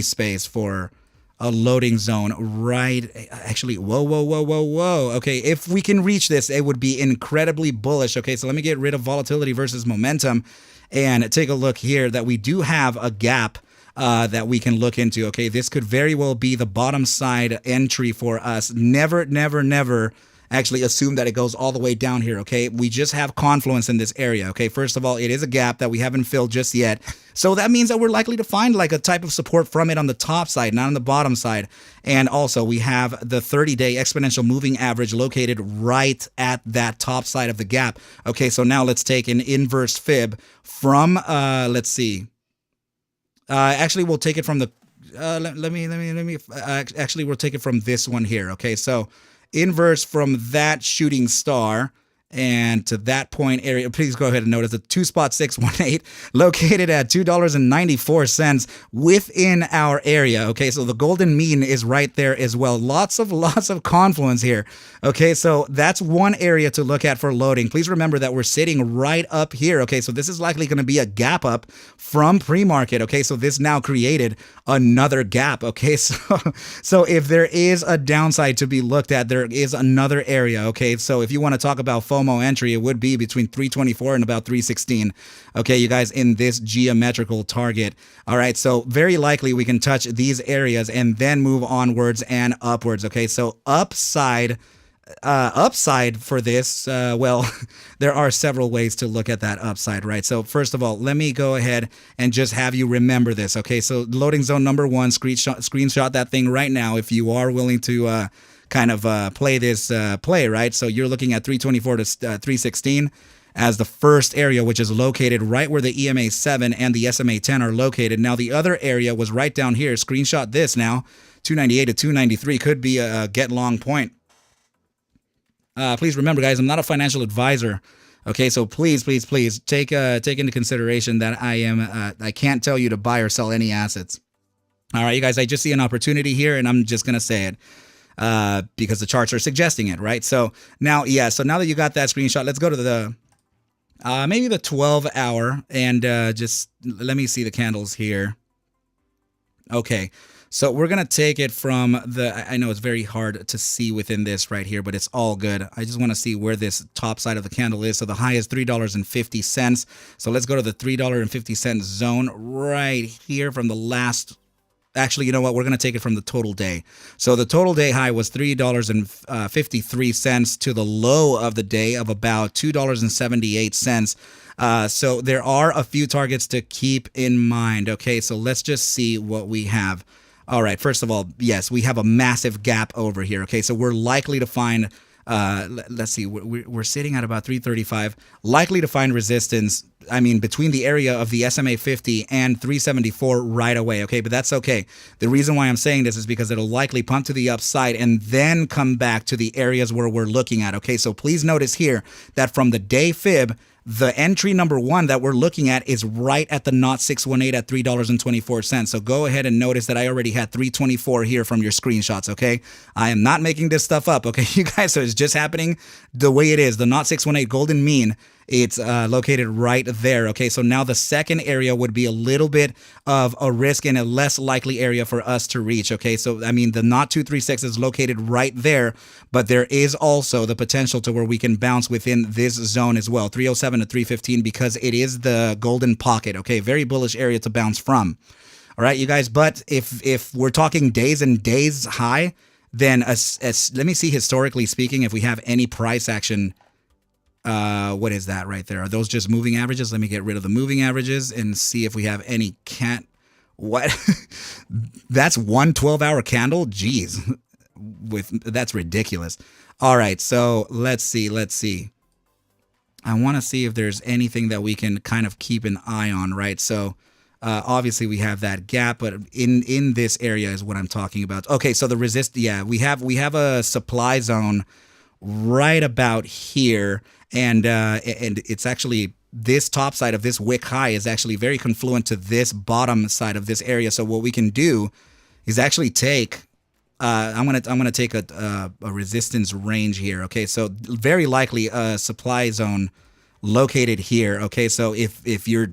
space for a loading zone right. Actually, whoa. Okay, if we can reach this, it would be incredibly bullish. Okay, so let me get rid of volatility versus momentum and take a look here that we do have a gap that we can look into. Okay, this could very well be the bottom side entry for us. Never actually assume that it goes all the way down here. Okay, we just have confluence in this area. Okay, first of all, it is a gap that we haven't filled just yet, so that means that we're likely to find like a type of support from it on the top side, not on the bottom side. And also we have the 30-day exponential moving average located right at that top side of the gap. Okay, so now let's take an inverse fib from let's see. Actually, we'll take it from the, actually, we'll take it from this one here. Okay, so inverse from that shooting star and to that point area, please go ahead and notice the 2.618 located at $2.94 within our area. Okay, so the golden mean is right there as well. Lots of confluence here. Okay, so that's one area to look at for loading. Please remember that we're sitting right up here. Okay, so this is likely going to be a gap up from pre-market. Okay, so this now created another gap. Okay, so if there is a downside to be looked at, there is another area. Okay, so if you want to talk about FOMO entry, it would be between 324 and about 316. Okay, you guys, in this geometrical target. All right, so very likely we can touch these areas and then move onwards and upwards. Okay, so upside for this, well, there are several ways to look at that upside, right? So first of all, let me go ahead and just have you remember this. Okay, so loading zone number 1, screenshot that thing right now if you are willing to kind of play this play, right? So you're looking at 324 to 316 as the first area, which is located right where the EMA 7 and the SMA 10 are located. Now the other area was right down here. Screenshot this now. 298 to 293 could be a get long point. Please remember, guys, I'm not a financial advisor. Okay, so please take into consideration that I can't tell you to buy or sell any assets. All right, you guys, I just see an opportunity here, and I'm just gonna say it because the charts are suggesting it, right? So now, yeah, so now that you got that screenshot, let's go to the maybe the 12-hour and just let me see the candles here. Okay. So we're going to take it from the, I know it's very hard to see within this right here, but it's all good. I just want to see where this top side of the candle is. So the high is $3.50. So let's go to the $3.50 zone right here from the last. Actually, you know what? We're going to take it from the total day. So the total day high was $3.53 to the low of the day of about $2.78. So there are a few targets to keep in mind. Okay, so let's just see what we have. All right, first of all, yes, we have a massive gap over here. Okay, so we're likely to find let's see, we're sitting at about 335, likely to find resistance, I mean, between the area of the SMA 50 and 374 right away, okay? But that's okay. The reason why I'm saying this is because it'll likely pump to the upside and then come back to the areas where we're looking at, okay? So please notice here that from the day fib, the entry number one that we're looking at is right at the 0618 at $3.24. So go ahead and notice that I already had 324 here from your screenshots, okay? I am not making this stuff up, okay, you guys? So it's just happening the way it is. The 0618 golden mean, it's located right there, okay? So now the second area would be a little bit of a risk and a less likely area for us to reach, okay? So, I mean, the 0236 is located right there, but there is also the potential to where we can bounce within this zone as well, 307 to 315, because it is the golden pocket, okay? Very bullish area to bounce from. All right, you guys, but if we're talking days and days high, then let me see, historically speaking, if we have any price action. What is that right there? Are those just moving averages? Let me get rid of the moving averages and see if we have any what? That's one 12-hour candle? Jeez. That's ridiculous. All right, so let's see. I want to see if there's anything that we can kind of keep an eye on, right? So obviously we have that gap, but in this area is what I'm talking about. Okay, so the we have a supply zone right about here, and it's actually this top side of this wick high is actually very confluent to this bottom side of this area. So what we can do is actually take I'm gonna take a resistance range here. Okay, so very likely a supply zone located here. Okay, so if you're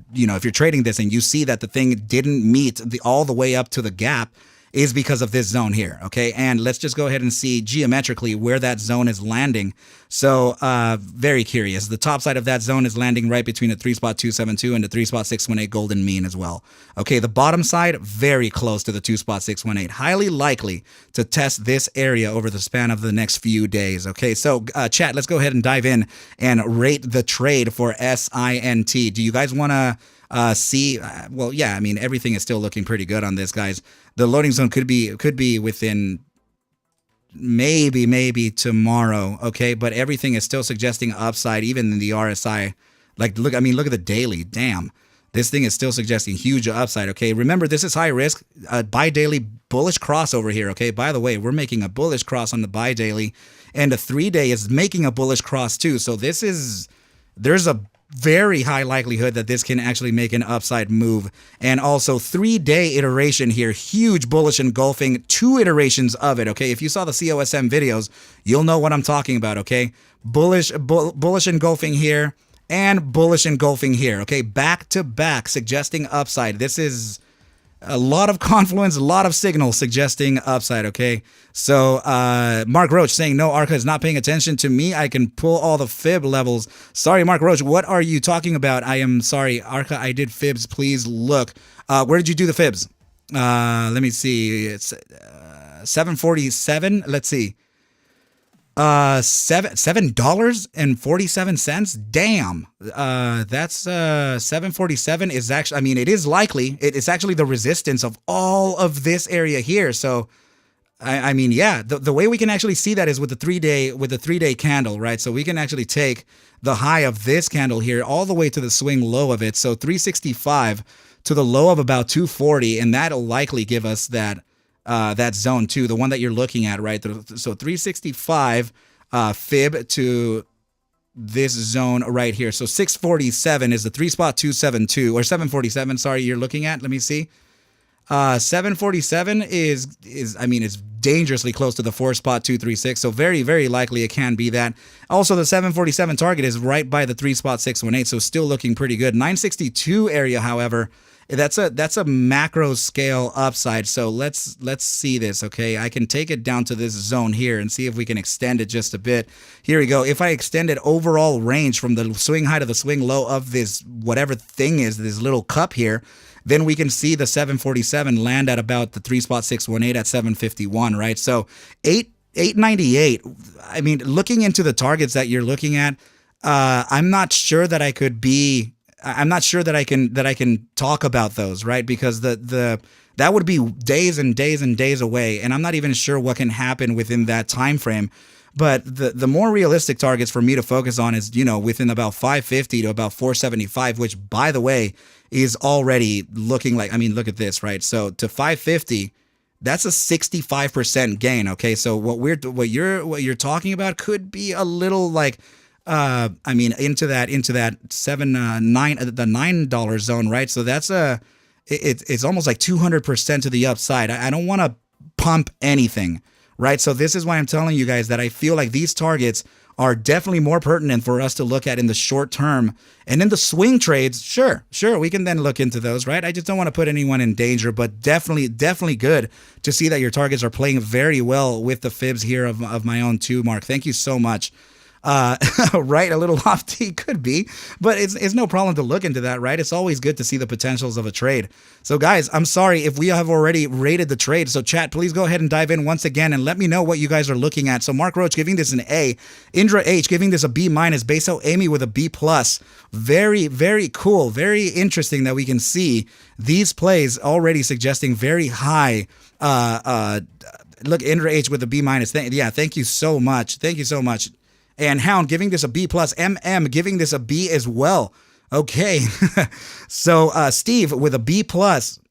trading this and you see that the thing didn't meet all the way up to the gap, is because of this zone here, okay? And let's just go ahead and see geometrically where that zone is landing. So very curious. The top side of that zone is landing right between the 3.272 and the 3.618 golden mean as well. Okay, the bottom side, very close to the 2.618. Highly likely to test this area over the span of the next few days, okay? So chat, let's go ahead and dive in and rate the trade for SINT. Do you guys want to see? Well, yeah, I mean, everything is still looking pretty good on this, guys. The loading zone could be within maybe tomorrow, okay? But everything is still suggesting upside, even in the RSI. Like, look at the daily. Damn, this thing is still suggesting huge upside, okay? Remember, this is high risk. Buy daily bullish cross over here, okay? By the way, we're making a bullish cross on the buy daily, and the 3-day is making a bullish cross too. So there's a very high likelihood that this can actually make an upside move. And also 3-day iteration here, huge bullish engulfing, 2 iterations of it, okay? If you saw the COSM videos, you'll know what I'm talking about, okay? Bullish engulfing here and bullish engulfing here, okay? Back to back, suggesting upside. This is a lot of confluence, a lot of signals suggesting upside, okay? So Mark Roach saying, no, Arca is not paying attention to me. I can pull all the fib levels. Sorry, Mark Roach, what are you talking about? I am sorry, Arca, I did fibs. Please look. Where did you do the fibs? Let me see. It's 747. Let's see. $7.47. Damn. That's 747 is actually, I mean, it is likely. It's actually the resistance of all of this area here. So I mean, yeah, the way we can actually see that is with the 3-day candle, right? So we can actually take the high of this candle here all the way to the swing low of it. So 365 to the low of about 240, and that'll likely give us that zone too, the one that you're looking at, right? So 365 fib to this zone right here. So 647 is the 3.272 or 747. Sorry, you're looking at. Let me see. 747 is I mean, it's dangerously close to the 4.236. So very, very likely it can be that. Also, the 747 target is right by the 3.618. So still looking pretty good. 962 area, however, that's a macro scale upside. So let's see this, okay? I can take it down to this zone here and see if we can extend it just a bit. Here we go. If I extend it overall range from the swing high to the swing low of this whatever thing is, this little cup here, then we can see the 747 land at about the 3.618 at 751, right? So 898. I mean, looking into the targets that you're looking at, I'm not sure that I can talk about those, right? Because the that would be days and days and days away, and I'm not even sure what can happen within that time frame. But the more realistic targets for me to focus on is, within about 550 to about 475, which, by the way, is already looking like, look at this, right? So to 550, that's a 65% gain. Okay, so what you're talking about could be a little like, into that the $9 zone, right? So that's it's almost like 200% to the upside. I don't want to pump anything. Right. So this is why I'm telling you guys that I feel like these targets are definitely more pertinent for us to look at in the short term. And in the swing trades, sure, we can then look into those, right? I just don't want to put anyone in danger, but definitely good to see that your targets are playing very well with the fibs here of my own too, Mark. Thank you so much. Right, a little lofty could be, but it's no problem to look into that, right? It's always good to see the potentials of a trade. So guys, I'm sorry if we have already rated the trade. So chat, please go ahead and dive in once again and let me know what you guys are looking at. So Mark Roach giving this an A, Indra H giving this a B-, Beso Amy with a B+. Very, very cool, very interesting that we can see these plays already suggesting very high. Look, Indra H with a B-. Thank you so much. Thank you so much. And Hound giving this a B+, MM giving this a B as well. Okay, so Steve with a B+.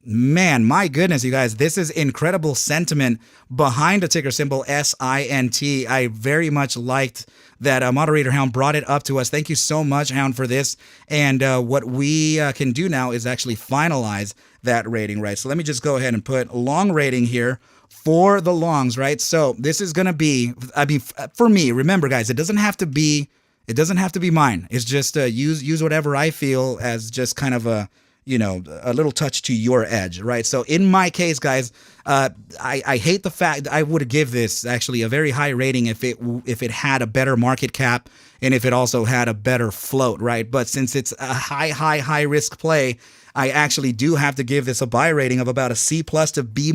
Man, my goodness, you guys, this is incredible sentiment behind the ticker symbol SINT. I very much liked that moderator Hound brought it up to us. Thank you so much, Hound, for this. And what we can do now is actually finalize that rating, right? So let me just go ahead and put long rating here for the longs, right? So this is going to be, for me, remember guys, it doesn't have to be mine. It's just use whatever I feel as just kind of a little touch to your edge, right? So in my case, guys, I hate the fact I would give this actually a very high rating if it had a better market cap and if it also had a better float, right? But since it's a high risk play, I actually do have to give this a buy rating of about a C+ to B-,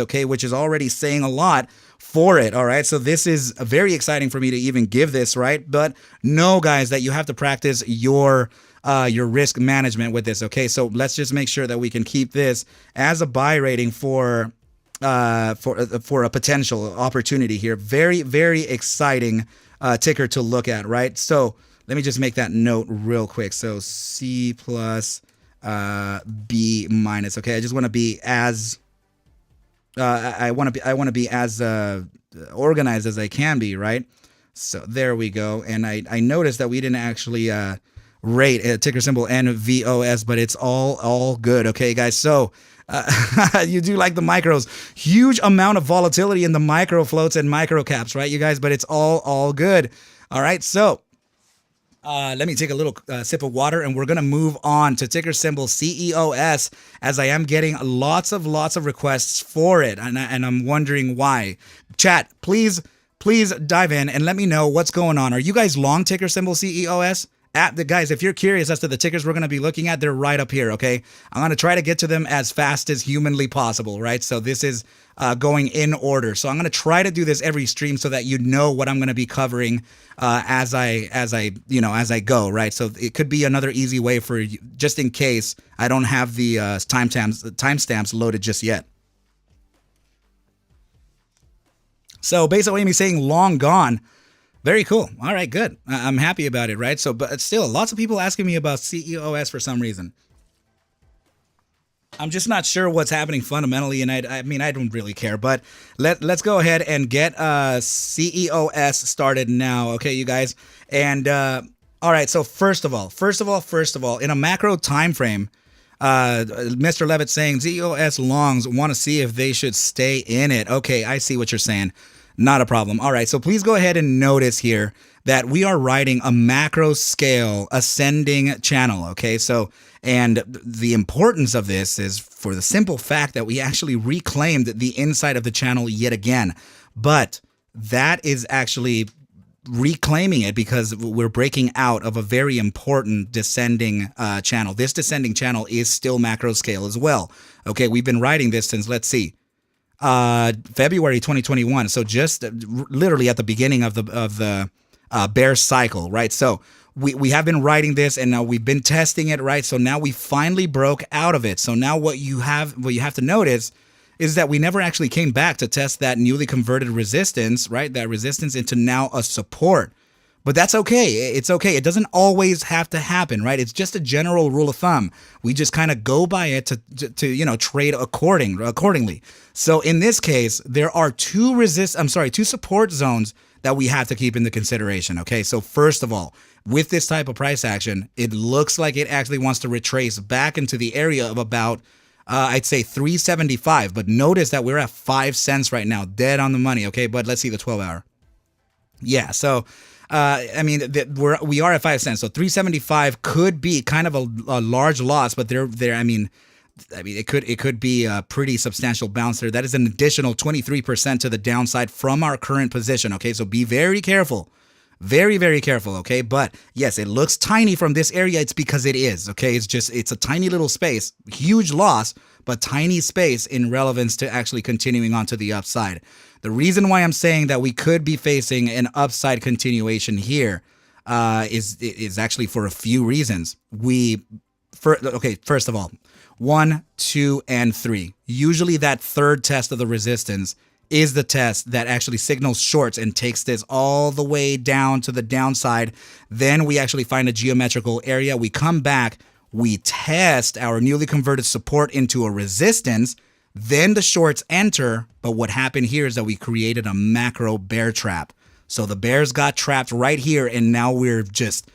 okay, which is already saying a lot for it, all right? So this is very exciting for me to even give this, right? But know, guys, that you have to practice your risk management with this, okay? So let's just make sure that we can keep this as a buy rating for a potential opportunity here. Very, very exciting ticker to look at, right? So let me just make that note real quick. So C+, B-. Okay, I just want to be as I want to be as organized as I can be, right? So there we go. And I noticed that we didn't actually rate a ticker symbol NVOS, but it's all good. Okay, guys. So you do like the micros. Huge amount of volatility in the micro floats and micro caps, right, you guys? But it's all good. All right. So let me take a little sip of water, and we're going to move on to ticker symbol CEOS, as I am getting lots of requests for it, and I'm wondering why. Chat, please dive in and let me know what's going on. Are you guys long ticker symbol CEOS? Guys, if you're curious as to the tickers we're going to be looking at, they're right up here, okay? I'm going to try to get to them as fast as humanly possible, right? So this is going in order. So I'm going to try to do this every stream so that you know what I'm going to be covering as I go, right? So it could be another easy way for you, just in case I don't have the timestamps loaded just yet. So basically, Amy saying long gone. Very cool. All right, good. I'm happy about it, right? So, but still, lots of people asking me about CEOS for some reason. I'm just not sure what's happening fundamentally, and I mean, I don't really care. But let's go ahead and get CEOS started now, okay, you guys? And all right. So first of all, in a macro time frame, Mr. Levitt saying CEOS longs want to see if they should stay in it. Okay, I see what you're saying. Not a problem. All right, so please go ahead and notice here that we are riding a macro scale ascending channel, okay? So, and the importance of this is for the simple fact that we actually reclaimed the inside of the channel yet again. But that is actually reclaiming it because we're breaking out of a very important descending channel. This descending channel is still macro scale as well. Okay, we've been riding this since, let's see, February 2021. So just literally at the beginning of the bear cycle, right? So we have been writing this, and now we've been testing it, right? So now we finally broke out of it. So now what you have to notice is that we never actually came back to test that newly converted resistance, right? That resistance into now a support. But that's okay. It's okay. It doesn't always have to happen, right? It's just a general rule of thumb. We just kind of go by it to trade accordingly. So in this case, there are two support zones that we have to keep into consideration. Okay. So first of all, with this type of price action, it looks like it actually wants to retrace back into the area of about I'd say 375. But notice that we're at 5 cents right now, dead on the money. Okay. But let's see the 12-hour. Yeah. So we are at 5 cents, so 375 could be kind of a large loss, but it could be a pretty substantial bounce there. That is an additional 23% to the downside from our current position. Okay, so be very careful. Very, very careful, okay? But yes, it looks tiny from this area. It's because it is, okay? It's a tiny little space, huge loss, but tiny space in relevance to actually continuing on to the upside. The reason why I'm saying that we could be facing an upside continuation here is actually for a few reasons. First of all, 1, 2, and 3. Usually that third test of the resistance is the test that actually signals shorts and takes this all the way down to the downside. Then we actually find a geometrical area. We come back, we test our newly converted support into a resistance. Then the shorts enter, but what happened here is that we created a macro bear trap. So the bears got trapped right here, and now we're just,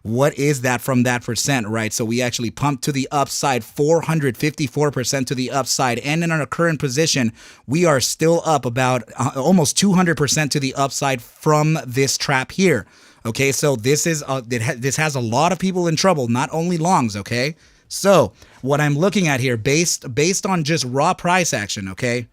what is that from that percent, right? So we actually pumped to the upside 454% to the upside, and in our current position, we are still up about almost 200% to the upside from this trap here. Okay, so this has a lot of people in trouble, not only longs, okay? So what I'm looking at here, based on just raw price action, okay,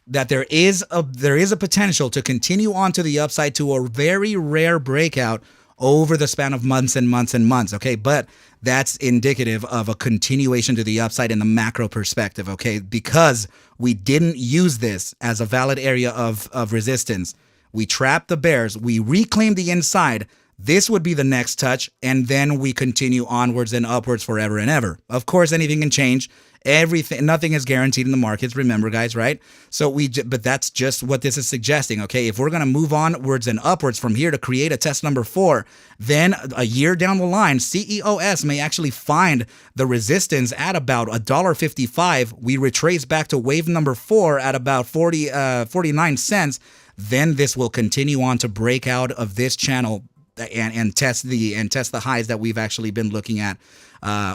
that there is a potential to continue on to the upside to a very rare breakout over the span of months and months and months, okay? But that's indicative of a continuation to the upside in the macro perspective, okay? Because we didn't use this as a valid area of resistance. We trapped the bears, we reclaimed the inside. This would be the next touch, and then we continue onwards and upwards forever and ever. Of course, anything can change. Nothing is guaranteed in the markets, remember, guys, right? But that's just what this is suggesting, okay? If we're going to move onwards and upwards from here to create a test number 4, then a year down the line, CEOS may actually find the resistance at about $1.55. We retrace back to wave number 4 at about 49 cents. Then this will continue on to break out of this channel and test the highs that we've actually been looking at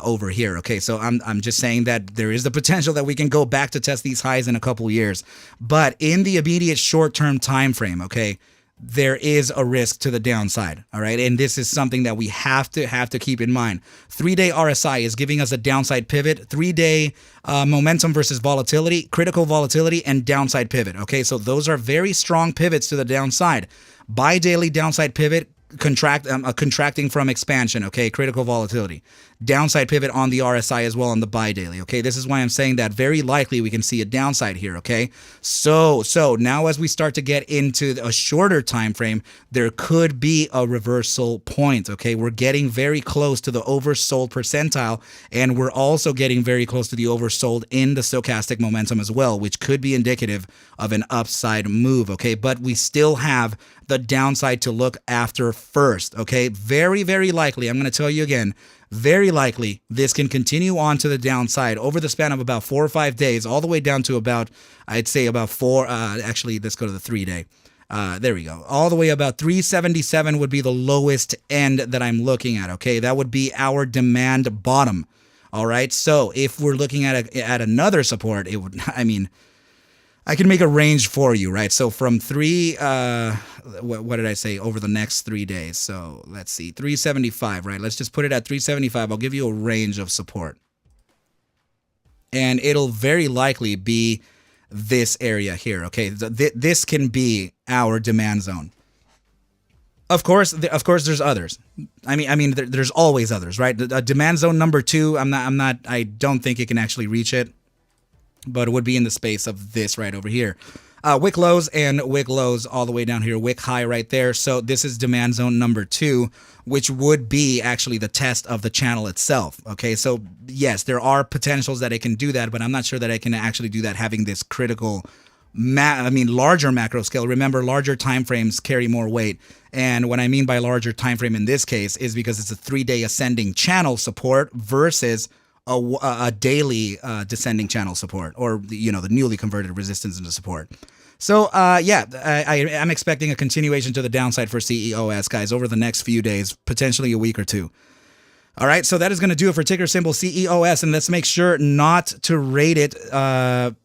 over here. Okay, so I'm just saying that there is the potential that we can go back to test these highs in a couple years, but in the immediate short-term time frame, okay, there is a risk to the downside. All right, and this is something that we have to keep in mind. 3-day RSI is giving us a downside pivot. 3-day momentum versus volatility, critical volatility, and downside pivot. Okay, so those are very strong pivots to the downside. Bi-daily downside pivot, contracting from expansion, okay, critical volatility. Downside pivot on the RSI as well on the bi-daily, okay? This is why I'm saying that very likely we can see a downside here, okay? So now as we start to get into a shorter time frame, there could be a reversal point, okay? We're getting very close to the oversold percentile, and we're also getting very close to the oversold in the stochastic momentum as well, which could be indicative of an upside move, okay? But we still have the downside to look after first, okay? Very, very likely, I'm going to tell you again, very likely this can continue on to the downside over the span of about 4 or 5 days, all the way down to about, I'd say about 4, actually, let's go to the 3-day. There we go. All the way about 377 would be the lowest end that I'm looking at, okay? That would be our demand bottom, all right? So if we're looking at another support, it would, I can make a range for you, right? So from what did I say, over the next 3 days? So let's see, 375, right? Let's just put it at 375. I'll give you a range of support. And it'll very likely be this area here, okay? This can be our demand zone. Of course, there's others. There's always others, right? Demand zone number 2, I don't think it can actually reach it. but it would be in the space of this right over here. Wick lows and wick lows all the way down here, wick high right there. So this is demand zone number 2, which would be actually the test of the channel itself. Okay, so yes, there are potentials that it can do that, but I'm not sure that I can actually do that having this critical, larger macro scale. Remember, larger time frames carry more weight. And what I mean by larger time frame in this case is because it's a 3-day ascending channel support versus a daily descending channel support, or the newly converted resistance into support. So yeah, I'm expecting a continuation to the downside for CEOS, guys, over the next few days, potentially a week or two. All right, so that is going to do it for ticker symbol CEOS, and let's make sure not to rate it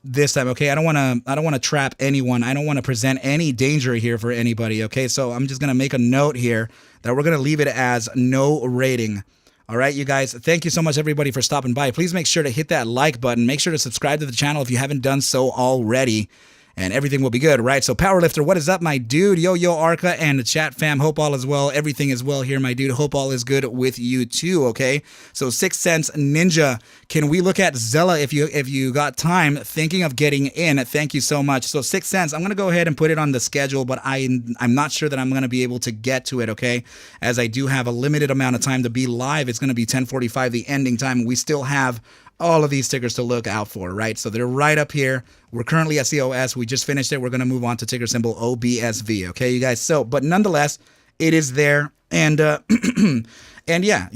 this time. Okay, I don't want to trap anyone. I don't want to present any danger here for anybody. Okay, so I'm just going to make a note here that we're going to leave it as no rating. All right, you guys, thank you so much, everybody, for stopping by. Please make sure to hit that like button. Make sure to subscribe to the channel if you haven't done so already, and everything will be good, right? So Powerlifter, what is up, my dude? Yo, Arca, and the chat fam, hope all is well. Everything is well here, my dude. Hope all is good with you too, okay? So 6 Cents Ninja, can we look at Zella if you got time? Thinking of getting in. Thank you so much. So 6 Cents, I'm going to go ahead and put it on the schedule, but I'm not sure that I'm going to be able to get to it, okay? As I do have a limited amount of time to be live. It's going to be 10:45, the ending time. We still have all of these tickers to look out for, right? So they're right up here. We're currently at COS. We just finished it. We're going to move on to ticker symbol OBSV, okay, you guys? So, but nonetheless, it is there. And, and yeah.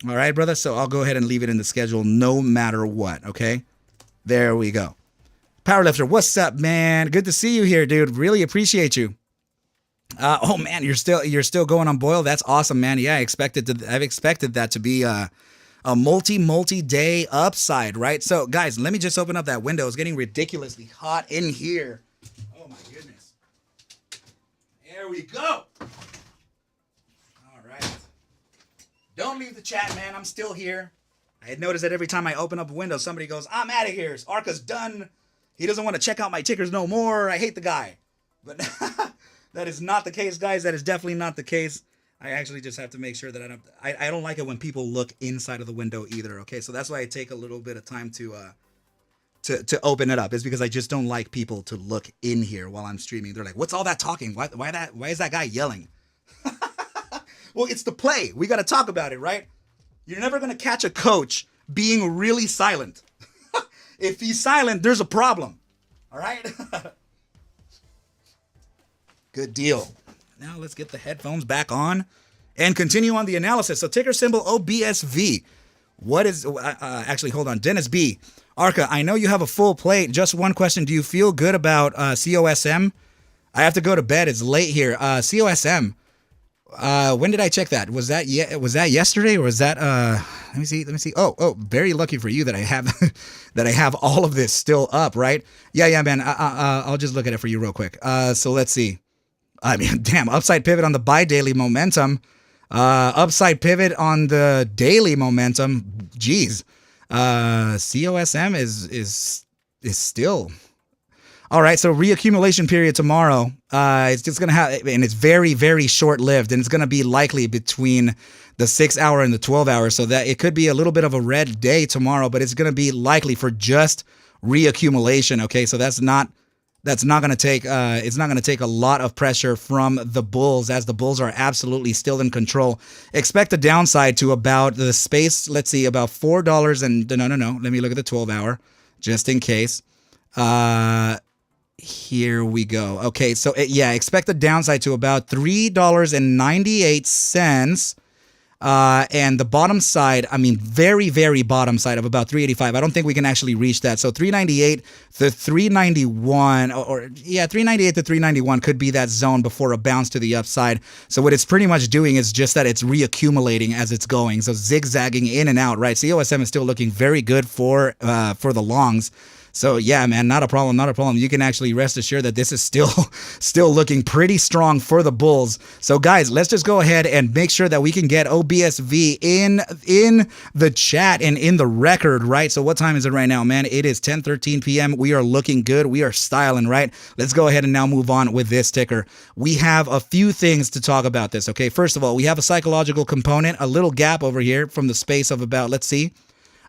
All right, brother? So I'll go ahead and leave it in the schedule no matter what, okay? There we go. Powerlifter, what's up, man? Good to see you here, dude. Really appreciate you. Oh, man, you're still going on boil? That's awesome, man. Yeah, I've expected that to be a multi-day upside, right? So, guys, let me just open up that window. It's getting ridiculously hot in here. Oh, my goodness. There we go. All right. Don't leave the chat, man. I'm still here. I had noticed that every time I open up a window, somebody goes, I'm out of here. Arca's done. He doesn't want to check out my tickers no more. I hate the guy. But that is not the case, guys. That is definitely not the case. I actually just have to make sure that I don't like it when people look inside of the window either. Okay, so that's why I take a little bit of time to open it up. Is because I just don't like people to look in here while I'm streaming. They're like, "What's all that talking? Why is that guy yelling?" Well, it's the play. We got to talk about it, right? You're never gonna catch a coach being really silent. If he's silent, there's a problem. All right. Good deal. Now let's get the headphones back on and continue on the analysis. So ticker symbol OBSV. What is, actually, hold on. Dennis B. Arca, I know you have a full plate. Just one question. Do you feel good about COSM? I have to go to bed. It's late here. COSM. When did I check that? Was that yesterday or was that, let me see. Oh, very lucky for you that I have, that I have all of this still up, right? Yeah, man. I'll just look at it for you real quick. So let's see. I mean, damn, upside pivot on the bi-daily momentum. Upside pivot on the daily momentum. Jeez. COSM is still. All right, so reaccumulation period tomorrow. It's just going to have, and it's very, very short-lived, and it's going to be likely between the 6-hour and the 12-hour, so that it could be a little bit of a red day tomorrow, but it's going to be likely for just reaccumulation, okay? So that's not going to take it's not going to take a lot of pressure from the bulls, as the bulls are absolutely still in control. Expect a downside to about the space, let's see, about $4 and no, let me look at the 12-hour just in case. Here we go. Okay, so expect a downside to about $3.98. And the bottom side, I mean, very, very bottom side of about 385. I don't think we can actually reach that. So 398 to 391, 398 to 391 could be that zone before a bounce to the upside. So what it's pretty much doing is just that it's reaccumulating as it's going. So zigzagging in and out, right? COSM is still looking very good for the longs. So yeah, man, not a problem. You can actually rest assured that this is still looking pretty strong for the bulls. So guys, let's just go ahead and make sure that we can get OBSV in the chat and in the record, right? So what time is it right now, man? It is 10:13 p.m. We are looking good. We are styling, right? Let's go ahead and now move on with this ticker. We have a few things to talk about this, okay? First of all, we have a psychological component, a little gap over here from the space of about, let's see,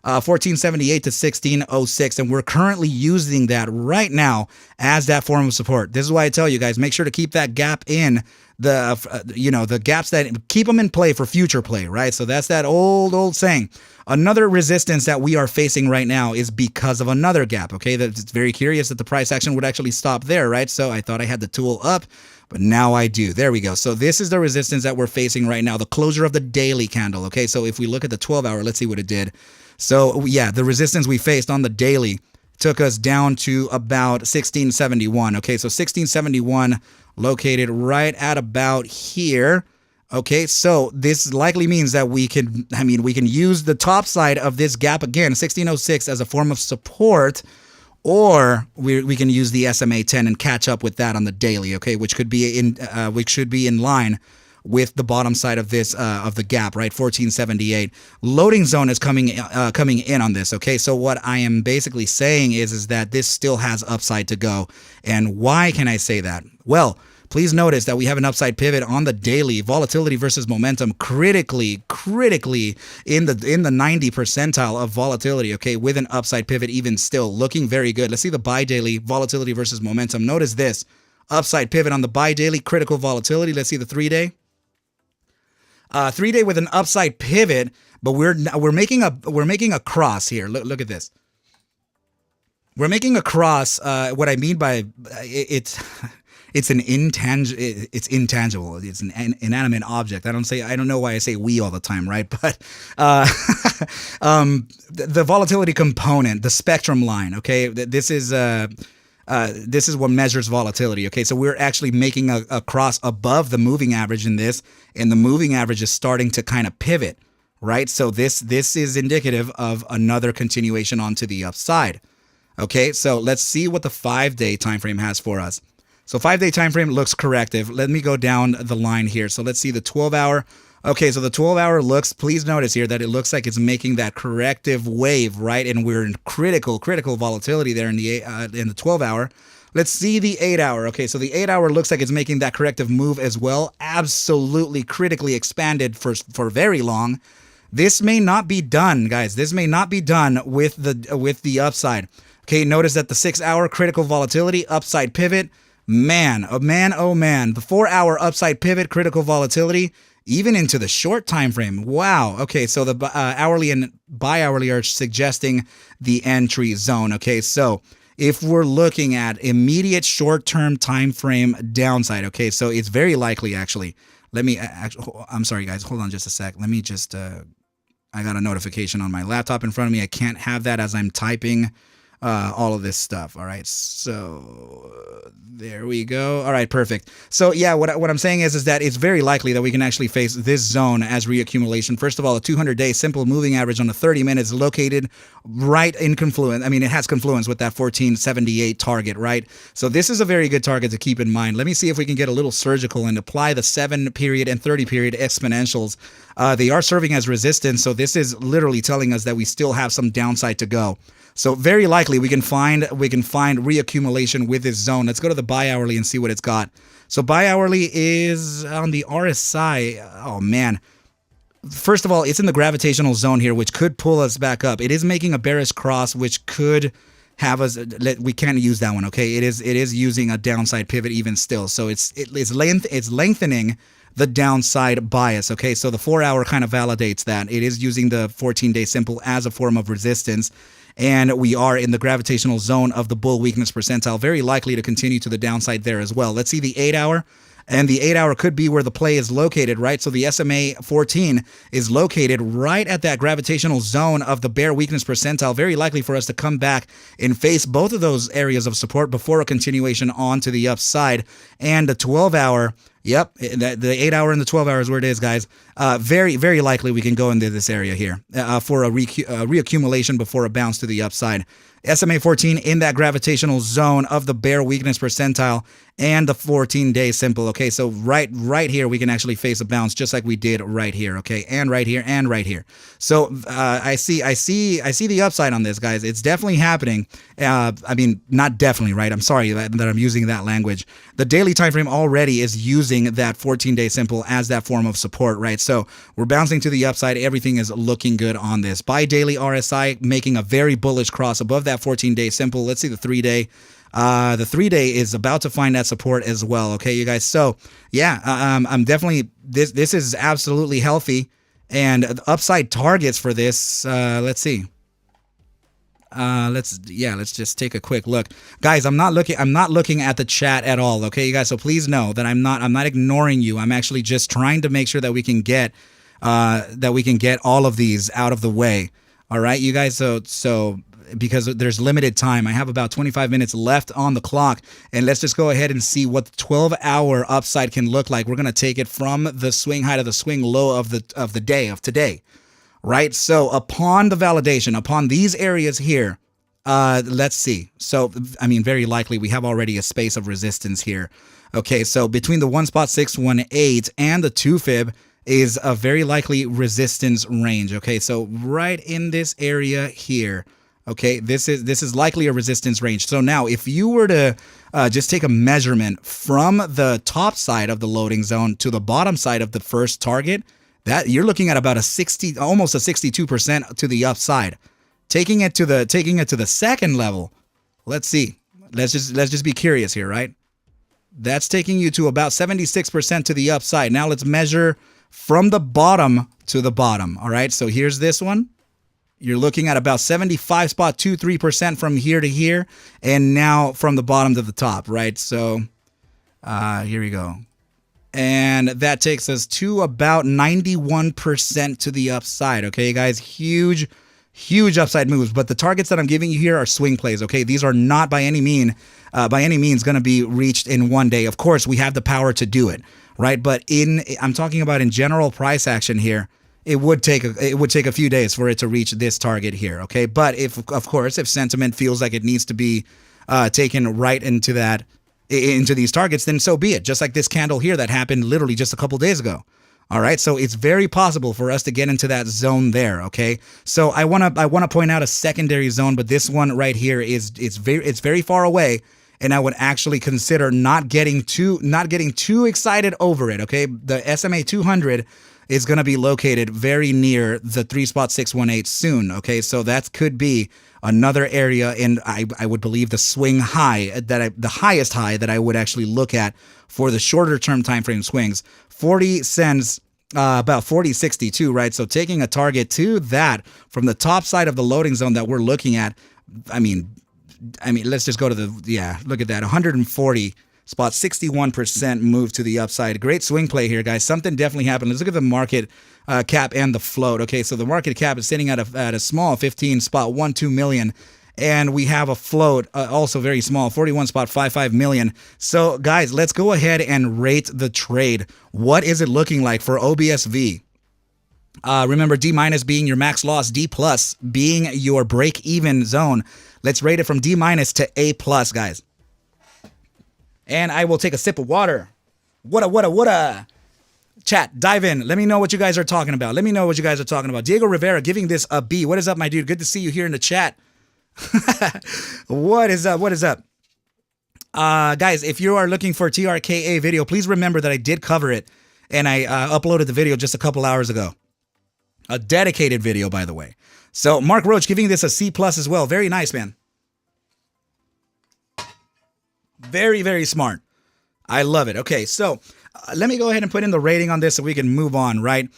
1478 to 1606, and we're currently using that right now as that form of support. This is why I tell you guys, make sure to keep that gap in the gaps, that keep them in play for future play, right? So that's that old saying. Another resistance that we are facing right now is because of another gap, okay? That's very curious that the price action would actually stop there, right? So I thought I had the tool up, but now I do. There we go. So this is the resistance that we're facing right now, the closure of the daily candle, okay? So if we look at the 12-hour, let's see what it did. So yeah, the resistance we faced on the daily took us down to about 1671, okay? So 1671 located right at about here. Okay, so this likely means that we can use the top side of this gap again, 1606, as a form of support, or we can use the SMA 10 and catch up with that on the daily, okay, which should be in line with the bottom side of this of the gap, right? 1478. Loading zone is coming in on this, okay? So what I am basically saying is that this still has upside to go. And why can I say that? Well, please notice that we have an upside pivot on the daily, volatility versus momentum critically in the 90 percentile of volatility, okay, with an upside pivot even still looking very good. Let's see the buy daily, volatility versus momentum. Notice this, upside pivot on the buy daily, critical volatility. Let's see the 3-day. 3-day with an upside pivot, but we're making a cross here. Look at this. We're making a cross. What I mean by it's intangible. It's an inanimate object. I don't know why I say we all the time, right? But the volatility component, the spectrum line, okay? This is what measures volatility, okay? So we're actually making a cross above the moving average in this, and the moving average is starting to kind of pivot, right? So this is indicative of another continuation onto the upside. Okay, so let's see what the 5-day time frame has for us. So 5-day time frame looks corrective. Let me go down the line here. So let's see the 12-hour. Okay, so the 12-hour looks, please notice here that it looks like it's making that corrective wave, right? And we're in critical volatility there in the 12-hour. Let's see the 8-hour. Okay, so the 8-hour looks like it's making that corrective move as well. Absolutely critically expanded for very long. This may not be done, guys. This may not be done with the upside. Okay, notice that the 6-hour critical volatility, upside pivot. Man, oh man. The 4-hour upside pivot, critical volatility, even into the short time frame. Wow. Okay, so the hourly and bi-hourly are suggesting the entry zone. Okay, so if we're looking at immediate short-term time frame downside, okay, so it's very likely actually. I'm sorry, guys. Hold on just a sec. Let me just, I got a notification on my laptop in front of me. I can't have that as I'm typing all of this stuff. All right, so there we go. All right, perfect. So yeah, what I'm saying is that it's very likely that we can actually face this zone as reaccumulation. First of all, a 200-day simple moving average on the 30 minutes located right in confluence. I mean, it has confluence with that 1478 target, right? So this is a very good target to keep in mind. Let me see if we can get a little surgical and apply the 7-period and 30-period exponentials. They are serving as resistance, so this is literally telling us that we still have some downside to go. So very likely we can find reaccumulation with this zone. Let's go to the bi-hourly and see what it's got. So bi-hourly is on the RSI. Oh man. First of all, it's in the gravitational zone here, which could pull us back up. It is making a bearish cross, which could have us. We can't use that one. Okay, it is using a downside pivot even still. So it's lengthening the downside bias. Okay, so the 4-hour kind of validates that. It is using the 14-day simple as a form of resistance. And we are in the gravitational zone of the bull weakness percentile, very likely to continue to the downside there as well. Let's see the 8-hour. And the 8-hour could be where the play is located, right? So the SMA 14 is located right at that gravitational zone of the bear weakness percentile. Very likely for us to come back and face both of those areas of support before a continuation on to the upside. And the 12-hour, yep, the 8-hour and the 12-hour is where it is, guys. Very, very likely we can go into this area here for a reaccumulation before a bounce to the upside. SMA 14 in that gravitational zone of the bear weakness percentile and the 14-day simple. Okay, so right here we can actually face a bounce just like we did right here. Okay, and right here and right here. So I see the upside on this, guys. It's definitely happening. I mean, not definitely, right? I'm sorry that I'm using that language. The daily time frame already is using using that 14-day simple as that form of support, right? So we're bouncing to the upside. Everything is looking good on this. Buy daily RSI making a very bullish cross above that 14-day simple. Let's see the 3-day. The 3-day is about to find that support as well. Okay, you guys. So yeah, I'm definitely, this is absolutely healthy. And the upside targets for this, let's see. Let's just take a quick look, guys. I'm not looking at the chat at all. Okay, you guys. So please know that I'm not ignoring you. I'm actually just trying to make sure that we can get all of these out of the way. All right, you guys. So because there's limited time, I have about 25 minutes left on the clock, and let's just go ahead and see what the 12-hour upside can look like. We're gonna take it from the swing high to the swing low of the day of today. Right, so upon the validation, upon these areas here, let's see. So, I mean, very likely we have already a space of resistance here. Okay, so between the 1.618 and the 2 fib is a very likely resistance range. Okay, so right in this area here. Okay, this is likely a resistance range. So now, if you were to just take a measurement from the top side of the loading zone to the bottom side of the first target, that you're looking at about almost a 62% to the upside. Taking it to the second level, let's see. Let's just be curious here, right? That's taking you to about 76% to the upside. Now let's measure from the bottom to the bottom. All right. So here's this one. You're looking at about 75.23% from here to here, and now from the bottom to the top, right? So here we go. And that takes us to about 91% to the upside. Okay, guys, huge upside moves. But the targets that I'm giving you here are swing plays. Okay, these are not by any means going to be reached in one day. Of course, we have the power to do it, right? But I'm talking about in general price action here. It would take a few days for it to reach this target here. Okay, but if sentiment feels like it needs to be taken right into these targets, then so be it. Just like this candle here that happened literally just a couple days ago. All right, so it's very possible for us to get into that zone there. Okay, so I want to point out a secondary zone, but this one right here it's very far away, and I would actually consider not getting too excited over it. Okay, the SMA 200 is going to be located very near the 3.618 soon. Okay, so that could be another area, and I would believe the swing high, the highest high that I would actually look at for the shorter term time frame swings, 40 cents, about 40.62, right? So taking a target to that from the top side of the loading zone that we're looking at, I mean, let's just go to look at that, 140 spot, 61% move to the upside. Great swing play here, guys. Something definitely happened. Let's look at the market cap and the float. Okay, so the market cap is sitting at a small 15.12 million, and we have a float also very small, 41.55 million. So, guys, let's go ahead and rate the trade. What is it looking like for OBSV? Remember, D- being your max loss, D+ being your break-even zone. Let's rate it from D- to A+, guys. And I will take a sip of water. What? Chat, dive in. Let me know what you guys are talking about. Diego Rivera giving this a B. What is up, my dude? Good to see you here in the chat. What is up? Guys, if you are looking for a TRKA video, please remember that I did cover it, and I uploaded the video just a couple hours ago. A dedicated video, by the way. So Mark Roach giving this a C+ as well. Very nice, man. Very, very smart. I love it. Okay, so let me go ahead and put in the rating on this so we can move on, right?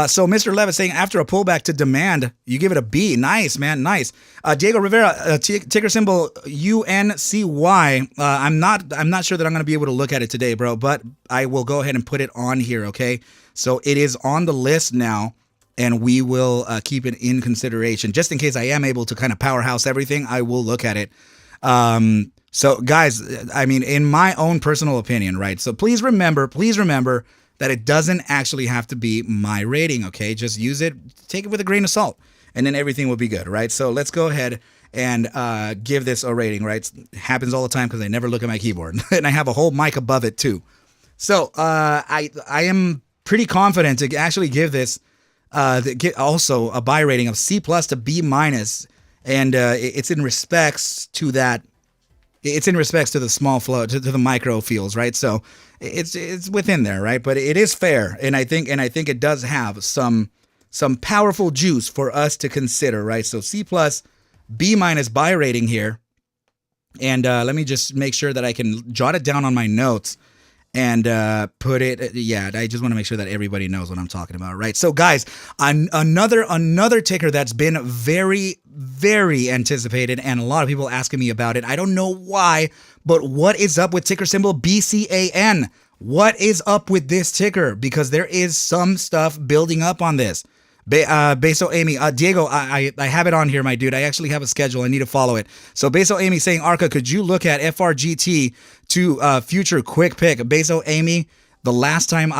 So Mr. Levitt saying after a pullback to demand, you give it a B. Nice, man, nice. Diego Rivera, ticker symbol UNCY. I'm not sure that I'm going to be able to look at it today, bro, but I will go ahead and put it on here, okay? So it is on the list now, and we will keep it in consideration. Just in case I am able to kind of powerhouse everything, I will look at it. So guys, I mean, in my own personal opinion, right? So please remember that it doesn't actually have to be my rating, okay? Just use it, take it with a grain of salt, and then everything will be good, right? So let's go ahead and give this a rating, right? It happens all the time because I never look at my keyboard, and I have a whole mic above it too. So I am pretty confident to actually give this also a buy rating of C+ to B-, and it's in respects to that It's in respects to the small flow, to the micro fields, right? So it's within there, right? But it is fair, and I think it does have some powerful juice for us to consider, right? So C plus, B minus buy rating here, and let me just make sure that I can jot it down on my notes and put it. Yeah, I just want to make sure that everybody knows what I'm talking about, right? So guys, another ticker that's been very, very anticipated, and a lot of people asking me about it. I don't know why, but what is up with ticker symbol BCAN? What is up with this ticker? Because there is some stuff building up on this. Beso Amy, Diego, I have it on here, my dude. I actually have a schedule. I need to follow it. So Beso Amy saying, Arca, could you look at FRGT to future quick pick? Beso Amy, the last time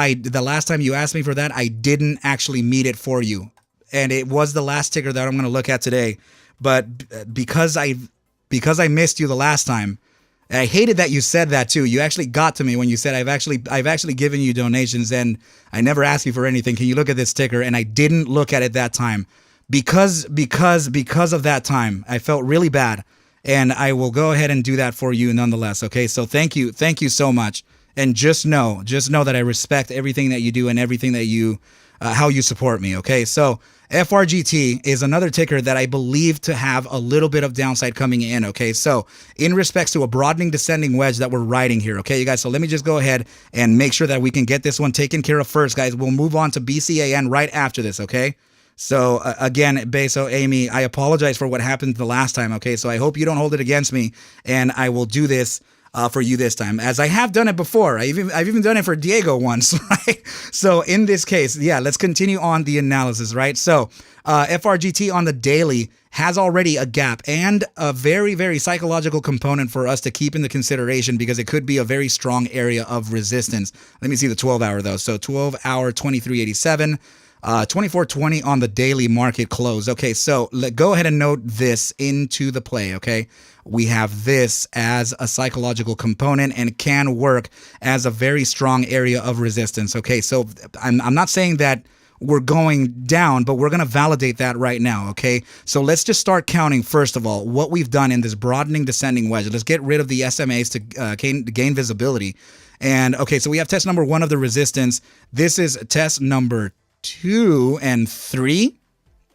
you asked me for that, I didn't actually meet it for you, and it was the last ticker that I'm going to look at today. But because I missed you the last time. And I hated that you said that too. You actually got to me when you said I've actually given you donations and I never asked you for anything. Can you look at this ticker? And I didn't look at it that time because of that time. I felt really bad, and I will go ahead and do that for you nonetheless. Okay, so thank you so much, and just know that I respect everything that you do and everything that you how you support me. Okay, so FRGT is another ticker that I believe to have a little bit of downside coming in. Okay, so in respects to a broadening descending wedge that we're riding here. Okay, you guys, so let me just go ahead and make sure that we can get this one taken care of first, guys. We'll move on to BCAN right after this. Okay, so again, Beso Amy, I apologize for what happened the last time. Okay, so I hope you don't hold it against me, and I will do this for you this time, as I have done it before. I've even done it for Diego once, right? So in this case, yeah, let's continue on the analysis, right? So FRGT on the daily has already a gap and a very, very psychological component for us to keep into consideration, because it could be a very strong area of resistance. Let me see the 12-hour though. So 12-hour 2387. 2420 on the daily market close. Okay, so go ahead and note this into the play, okay? We have this as a psychological component and can work as a very strong area of resistance. Okay, so I'm not saying that we're going down, but we're going to validate that right now, okay? So let's just start counting, first of all, what we've done in this broadening descending wedge. Let's get rid of the SMAs to gain visibility. And, okay, so we have test number 1 of the resistance. This is test number 2 and 3.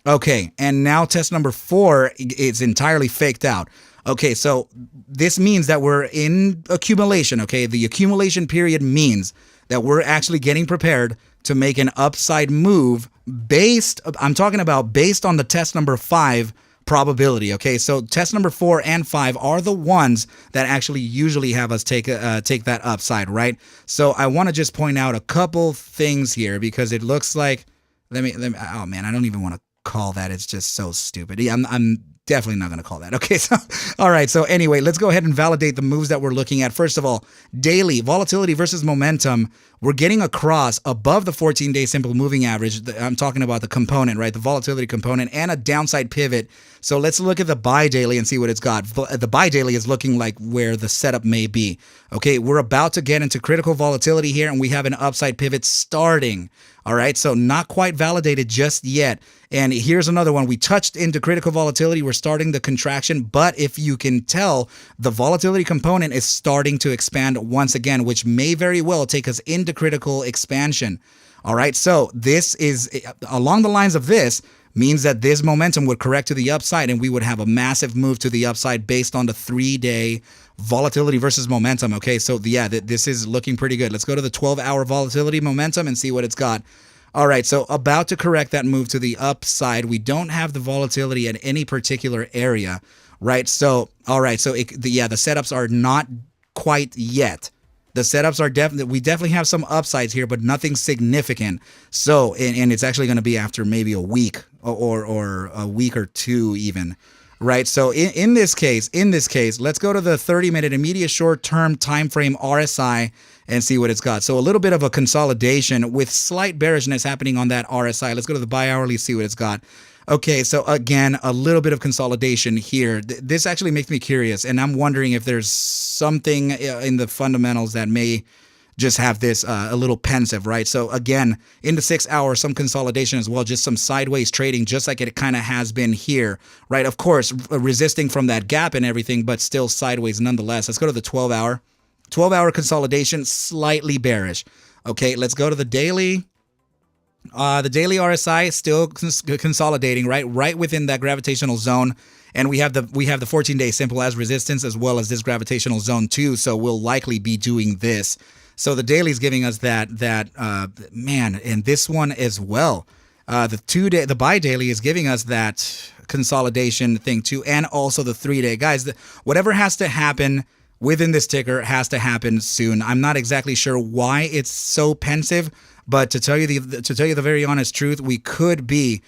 Okay, and now test number 4 is entirely faked out. Okay, so this means that we're in accumulation. Okay, the accumulation period means that we're actually getting prepared to make an upside move based on the test number 5 probability. Okay, so test number 4 and 5 are the ones that actually usually have us take that upside, right? So I want to just point out a couple things here, because it looks like let me oh man, I don't even want to call that. It's just so stupid. Yeah, I'm definitely not going to call that. Okay, so all right, so anyway, let's go ahead and validate the moves that we're looking at. First of all, daily volatility versus momentum. We're getting across above the 14-day simple moving average. I'm talking about the component, right? The volatility component and a downside pivot. So let's look at the buy daily and see what it's got. The buy daily is looking like where the setup may be. Okay, we're about to get into critical volatility here, and we have an upside pivot starting. All right, so not quite validated just yet. And here's another one. We touched into critical volatility. We're starting the contraction, but if you can tell, the volatility component is starting to expand once again, which may very well take us into critical expansion. All right, so this is along the lines of this means that this momentum would correct to the upside, and we would have a massive move to the upside based on the 3-day volatility versus momentum. Okay, so yeah, this is looking pretty good. Let's go to the 12-hour volatility momentum and see what it's got. All right, so about to correct that move to the upside. We don't have the volatility at any particular area, right? So, all right, so the setups are not quite yet. The setups are we definitely have some upsides here, but nothing significant. So, and it's actually going to be after maybe a week or a week or two even, right? So in this case, let's go to the 30-minute immediate short-term time frame RSI and see what it's got. So a little bit of a consolidation with slight bearishness happening on that RSI. Let's go to the bi-hourly, see what it's got. Okay, so again, a little bit of consolidation here. This actually makes me curious, and I'm wondering if there's something in the fundamentals that may just have this a little pensive, right? So again, in the 6 hour, some consolidation as well, just some sideways trading, just like it kind of has been here, right? Of course, resisting from that gap and everything, but still sideways nonetheless. Let's go to the 12 hour. 12 hour consolidation, slightly bearish. Okay, let's go to the daily. The daily RSI still consolidating, right within that gravitational zone, and we have the 14-day simple as resistance as well as this gravitational zone too. So we'll likely be doing this. So the daily is giving us that man, and this one as well. The buy daily is giving us that consolidation thing too, and also the 3-day. Guys, whatever has to happen within this ticker has to happen soon. I'm not exactly sure why it's so pensive, but to tell you the very honest truth, we could be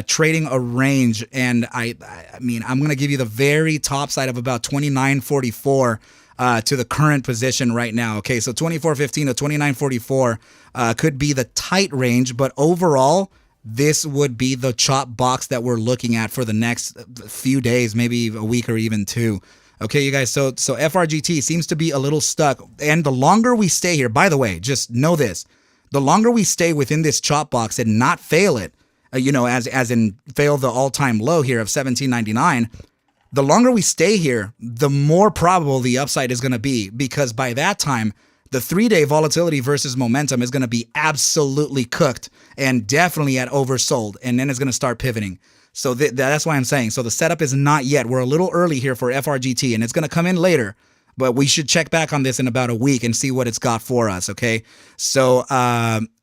trading a range, and I mean, I'm gonna give you the very top side of about 29.44 to the current position right now. Okay, so 24.15 to 29.44 could be the tight range, but overall, this would be the chop box that we're looking at for the next few days, maybe a week or even 2. Okay, you guys, so FRGT seems to be a little stuck, and the longer we stay here, by the way, just know this, the longer we stay within this chop box and not fail it, as in fail the all-time low here of 17.99, the longer we stay here, the more probable the upside is going to be, because by that time, the 3-day volatility versus momentum is going to be absolutely cooked and definitely at oversold, and then it's going to start pivoting. So that's why I'm saying, so the setup is not yet. We're a little early here for FRGT, and it's going to come in later, but we should check back on this in about a week and see what it's got for us, okay? So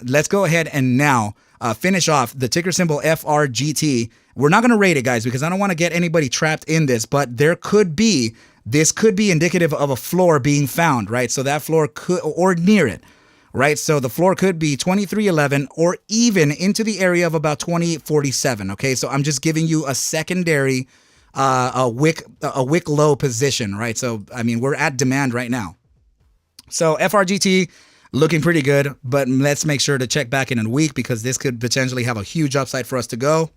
let's go ahead and now finish off the ticker symbol FRGT. We're not going to rate it, guys, because I don't want to get anybody trapped in this, but this could be indicative of a floor being found, right? So that floor could, or near it, right? So the floor could be 23.11 or even into the area of about 20.47, okay? So I'm just giving you a secondary, a wick low position, right? So, I mean, we're at demand right now. So FRGT looking pretty good, but let's make sure to check back in a week, because this could potentially have a huge upside for us to go,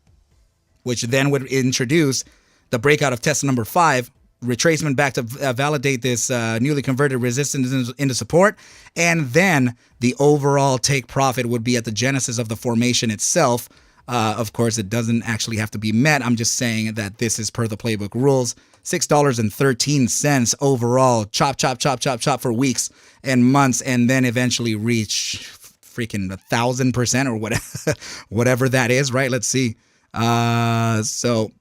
which then would introduce the breakout of test number 5, retracement back to validate this newly converted resistance into support, and then the overall take profit would be at the genesis of the formation itself. Of course, it doesn't actually have to be met. I'm just saying that this is per the playbook rules. $6.13 overall, chop for weeks and months, and then eventually reach freaking 1,000% or whatever that is, right? Let's see. So,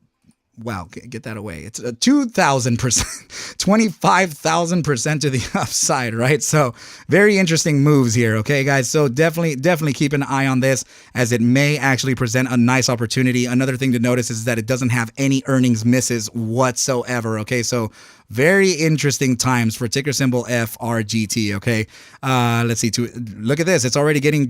wow, get that away. It's a 2,000%, 25,000% to the upside, right? So very interesting moves here, okay, guys? So definitely keep an eye on this, as it may actually present a nice opportunity. Another thing to notice is that it doesn't have any earnings misses whatsoever, okay? So very interesting times for ticker symbol FRGT, okay? Let's see. Look at this. It's already getting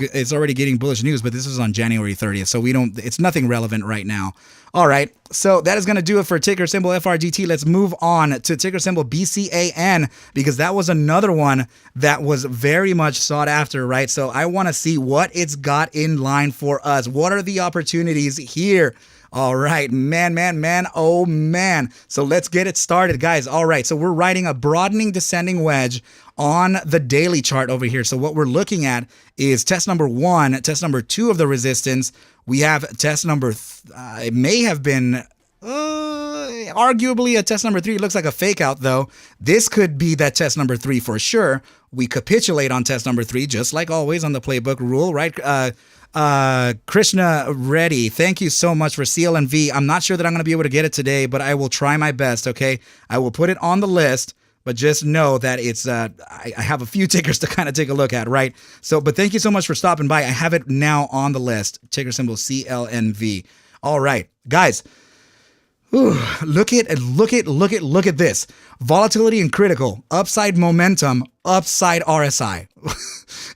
bullish news, but this is on January 30th, so it's nothing relevant right now. All right, so that is going to do it for ticker symbol FRGT. Let's move on to ticker symbol BCAN, because that was another one that was very much sought after, right? So I want to see what it's got in line for us. What are the opportunities here? All right, man, oh man. So let's get it started, guys. All right, so we're riding a broadening descending wedge on the daily chart over here. So what we're looking at is test number 1, test number 2 of the resistance. We have test number, it may have been arguably a test number 3. It looks like a fake out though. This could be that test number 3 for sure. We capitulate on test number 3, just like always on the playbook rule, right? Krishna Reddy, thank you so much for CLNV. I'm not sure that I'm going to be able to get it today, but I will try my best, okay? I will put it on the list, but just know that it's, I have a few tickers to kind of take a look at, right? So, but thank you so much for stopping by. I have it now on the list, ticker symbol CLNV. All right, guys. Ooh, look at this. Volatility and critical, upside momentum, upside RSI.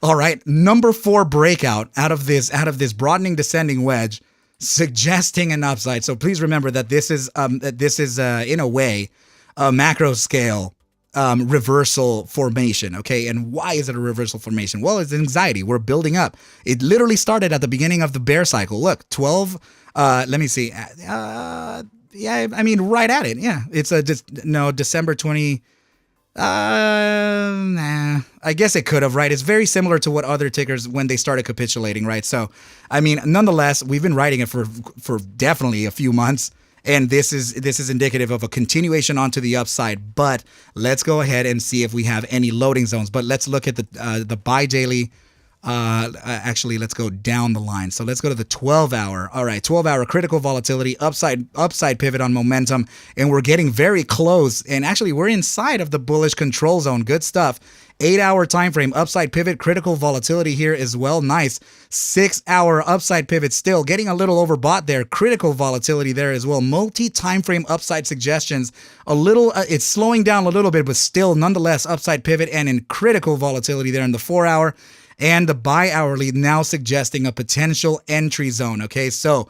All right, number 4 breakout out of this broadening descending wedge, suggesting an upside. So please remember that this is in a way a macro scale reversal formation. Okay, and why is it a reversal formation? Well, it's anxiety. We're building up. It literally started at the beginning of the bear cycle. Look, 12. Let me see. Yeah, I mean, right at it. Yeah, it's December 20. Nah. I guess it could have, right? It's very similar to what other tickers when they started capitulating, right? So, I mean, nonetheless, we've been writing it for definitely a few months, and this is indicative of a continuation onto the upside. But let's go ahead and see if we have any loading zones. But let's look at the bi-daily. Actually, let's go down the line. So let's go to the 12-hour. All right, 12-hour critical volatility, upside pivot on momentum, and we're getting very close. And actually, we're inside of the bullish control zone. Good stuff. 8-hour time frame, upside pivot, critical volatility here as well. Nice. 6-hour upside pivot, still getting a little overbought there. Critical volatility there as well. Multi-time frame upside suggestions, a little. It's slowing down a little bit, but still, nonetheless, upside pivot and in critical volatility there in the 4-hour. And the bi-hourly now suggesting a potential entry zone. Okay, so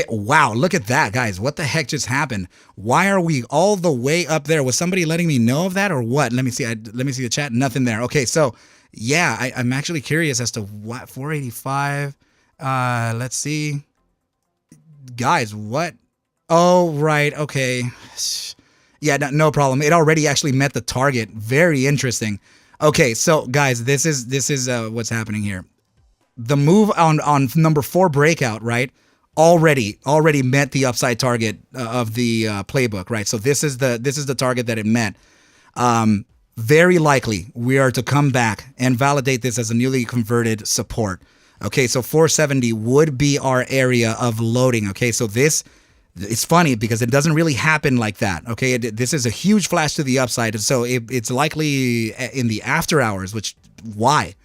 wow, look at that, guys. What the heck just happened? Why are we all the way up there? Was somebody letting me know of that or what? Let me see. Let me see the chat. Nothing there. Okay, so yeah, I'm actually curious as to what 485. Let's see, guys. What? Oh, right. Okay. Yeah, no problem. It already actually met the target. Very interesting. Okay, so guys, this is what's happening here. The move on number 4 breakout, right? Already met the upside target of the playbook, right? So this is the target that it met. Very likely we are to come back and validate this as a newly converted support. Okay, so 470 would be our area of loading. Okay, so this. It's funny because it doesn't really happen like that. Okay, this is a huge flash to the upside, so it's likely in the after hours. Which why,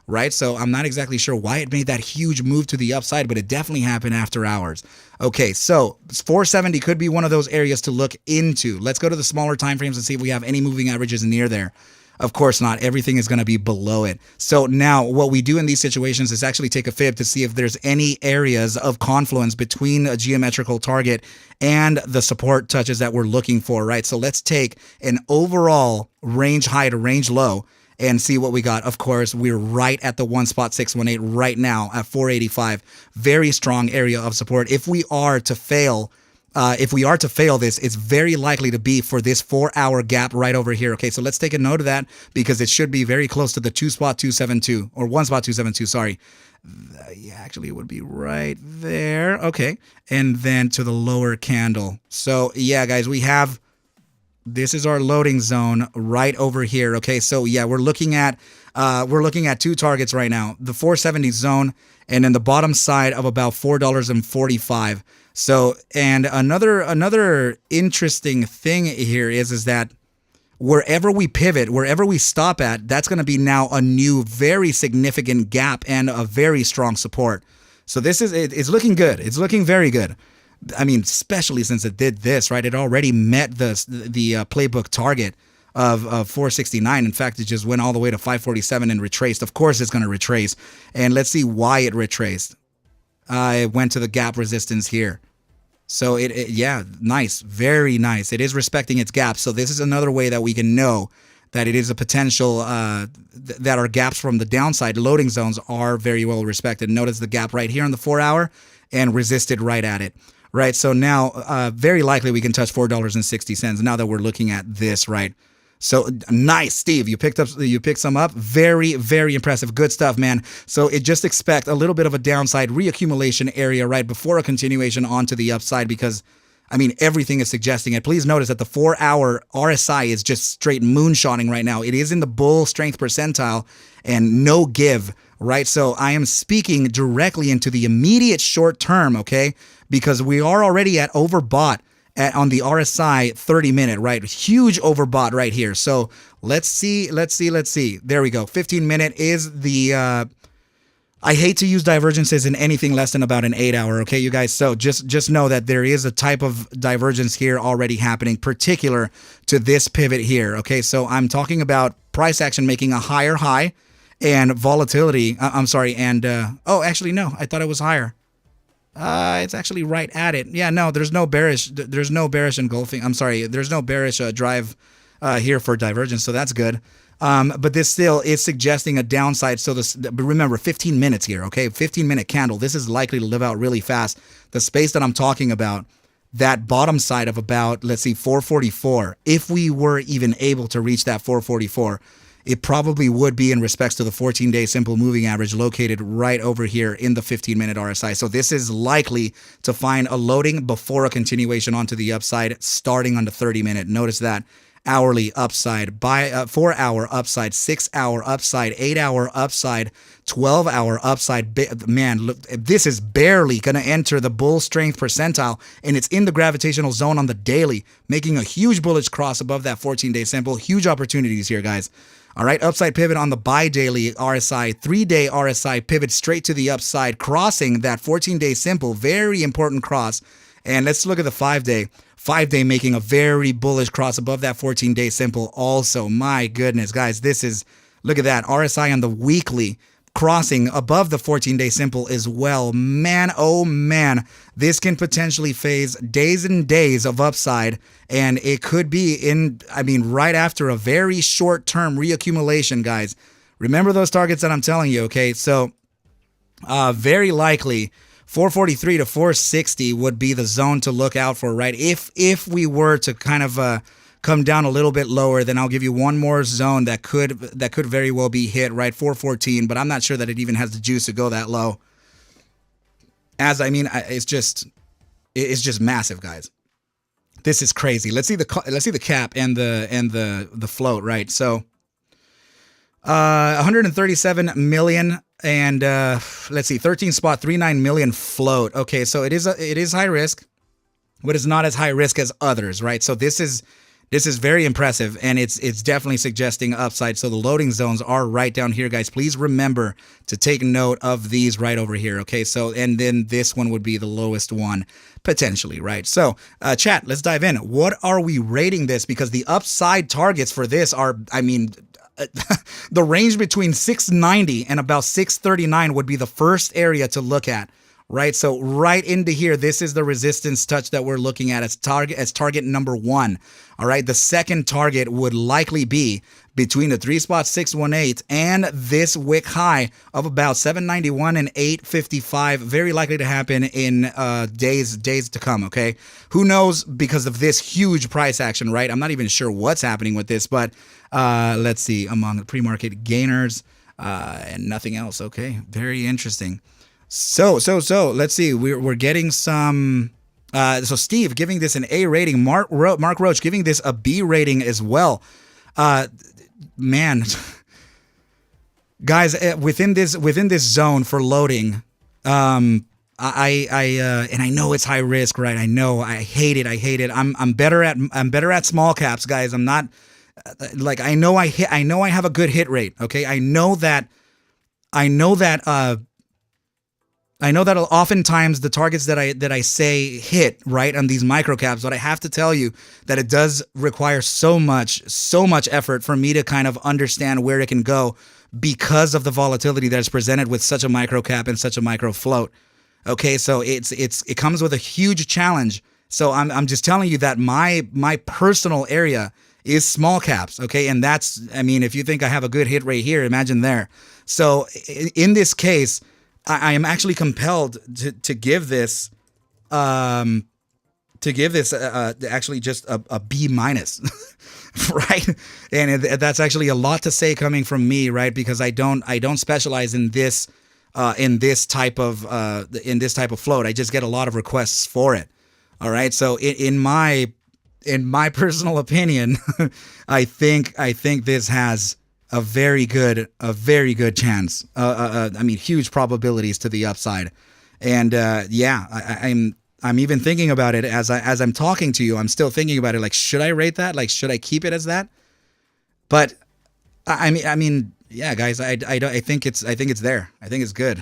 right? So I'm not exactly sure why it made that huge move to the upside, but it definitely happened after hours. Okay, so 470 could be one of those areas to look into. Let's go to the smaller time frames and see if we have any moving averages near there. Of course not. Everything is going to be below it. So now what we do in these situations is actually take a fib to see if there's any areas of confluence between a geometrical target and the support touches that we're looking for, right? So let's take an overall range high to range low and see what we got. Of course, we're right at the 1.618 right now at 485. Very strong area of support. If we are to fail this, it's very likely to be for this 4-hour gap right over here. Okay, so let's take a note of that because it should be very close to the 2.272 or 1.272. Sorry. Yeah, actually, it would be right there. Okay, and then to the lower candle. So yeah, guys, this is our loading zone right over here. Okay, so yeah, we're looking at 2 targets right now: the 470 zone and then the bottom side of about $4.45. So, and another interesting thing here is that wherever we pivot, wherever we stop at, that's going to be now a new very significant gap and a very strong support. So it's looking good. It's looking very good. I mean, especially since it did this, right? It already met the playbook target of 469. In fact, it just went all the way to 547 and retraced. Of course, it's going to retrace. And let's see why it retraced. It went to the gap resistance here. So yeah, nice, very nice. It is respecting its gaps. So this is another way that we can know that it is a potential, that our gaps from the downside loading zones are very well respected. Notice the gap right here on the 4-hour and resisted right at it. Right, so now very likely we can touch $4.60 now that we're looking at this, right? So nice, Steve. You picked some up. Very, very impressive. Good stuff, man. So just expect a little bit of a downside reaccumulation area right before a continuation onto the upside because, I mean, everything is suggesting it. Please notice that the 4-hour RSI is just straight moonshotting right now. It is in the bull strength percentile and no give, right? So I am speaking directly into the immediate short term, okay? Because we are already at overbought on the RSI 30-minute, right? Huge overbought right here. So let's see. There we go. 15-minute is the, I hate to use divergences in anything less than about an 8-hour, okay, you guys? So just know that there is a type of divergence here already happening, particular to this pivot here, okay? So I'm talking about price action making a higher high and volatility. Oh, actually, no, I thought it was higher. It's actually right at it. Yeah, no, there's no bearish engulfing. I'm sorry, there's no bearish drive here for divergence, so that's good. But this still is suggesting a downside. So remember, 15 minutes here, okay? 15-minute candle. This is likely to live out really fast. The space that I'm talking about that bottom side of about, let's see, 444. If we were even able to reach that 444, it probably would be in respects to the 14-day simple moving average located right over here in the 15-minute RSI. So this is likely to find a loading before a continuation onto the upside starting on the 30-minute. Notice that. Hourly upside, by 4-hour upside, 6-hour upside, 8-hour upside, 12-hour upside. Man, look, this is barely going to enter the bull strength percentile, and it's in the gravitational zone on the daily, making a huge bullish cross above that 14-day simple. Huge opportunities here, guys. All right, upside pivot on the bi-daily RSI, 3-day RSI pivot straight to the upside, crossing that 14-day simple. Very important cross. And let's look at the 5-day. 5-day making a very bullish cross above that 14-day simple also. My goodness, guys, this is, look at that. RSI on the weekly crossing above the 14-day simple as well. Man, oh man, this can potentially phase days and days of upside, and it could be right after a very short-term reaccumulation, guys. Remember those targets that I'm telling you, okay? So, very likely 443 to 460 would be the zone to look out for, right? If we were to kind of come down a little bit lower, then I'll give you one more zone that could very well be hit, right? 414, but I'm not sure that it even has the juice to go that low. It's just massive, guys. This is crazy. Let's see the cap and the float, right? So 137 million. And let's see, 13.39 million float. Okay, so it is high risk, but it's not as high risk as others, right? So this is very impressive, and it's definitely suggesting upside. So the loading zones are right down here, guys. Please remember to take note of these right over here. Okay, so and then this one would be the lowest one potentially, right? So chat, let's dive in. What are we rating this? Because the upside targets for this are, the range between 690 and about 639 would be the first area to look at, right? So right into here, this is the resistance touch that we're looking at as target number 1. All right, the second target would likely be between the 3.618 and this wick high of about 791 and 855, very likely to happen in days to come, okay? Who knows, because of this huge price action, right? I'm not even sure what's happening with this, but let's see, among the pre-market gainers and nothing else, okay? Very interesting. So let's see, we're getting some... so Steve giving this an A rating, Mark Roach giving this a B rating as well. Man, guys, within this zone for loading, and I know it's high risk, right? I know, I hate it. I'm better at small caps, guys. I'm not I know I have a good hit rate. Okay, I know that oftentimes the targets that I say hit right on these micro caps, but I have to tell you that it does require so much effort for me to kind of understand where it can go because of the volatility that is presented with such a micro cap and such a micro float. Okay, so it comes with a huge challenge. So I'm just telling you that my personal area is small caps. Okay, and that's, if you think I have a good hit rate here, imagine there. So in this case, I am actually compelled to give this actually just a B minus, right? And that's actually a lot to say coming from me, right? Because I don't specialize in this type of float. I just get a lot of requests for it. All right, so in my personal opinion, I think this has a very good chance. Huge probabilities to the upside, and I'm even thinking about it as I'm talking to you. I'm still thinking about it. Like, should I rate that? Like, should I keep it as that? But yeah, guys, I think it's there. I think it's good.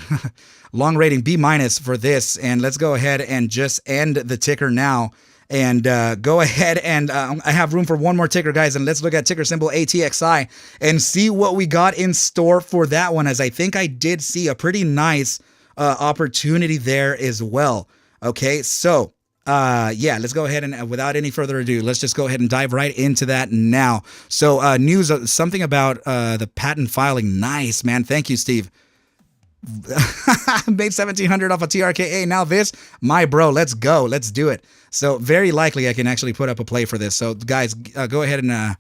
Long rating B minus for this, and let's go ahead and just end the ticker now. And go ahead and I have room for one more ticker, guys, and let's look at ticker symbol ATXI and see what we got in store for that one, as I think I did see a pretty nice opportunity there as well. Okay, so let's go ahead and without any further ado, let's just go ahead and dive right into that now. So news, something about the patent filing. Nice, man. Thank you, Steve. Made 1,700 off a TRKA. Now this, my bro, let's go. Let's do it. So very likely I can actually put up a play for this. So guys, go ahead and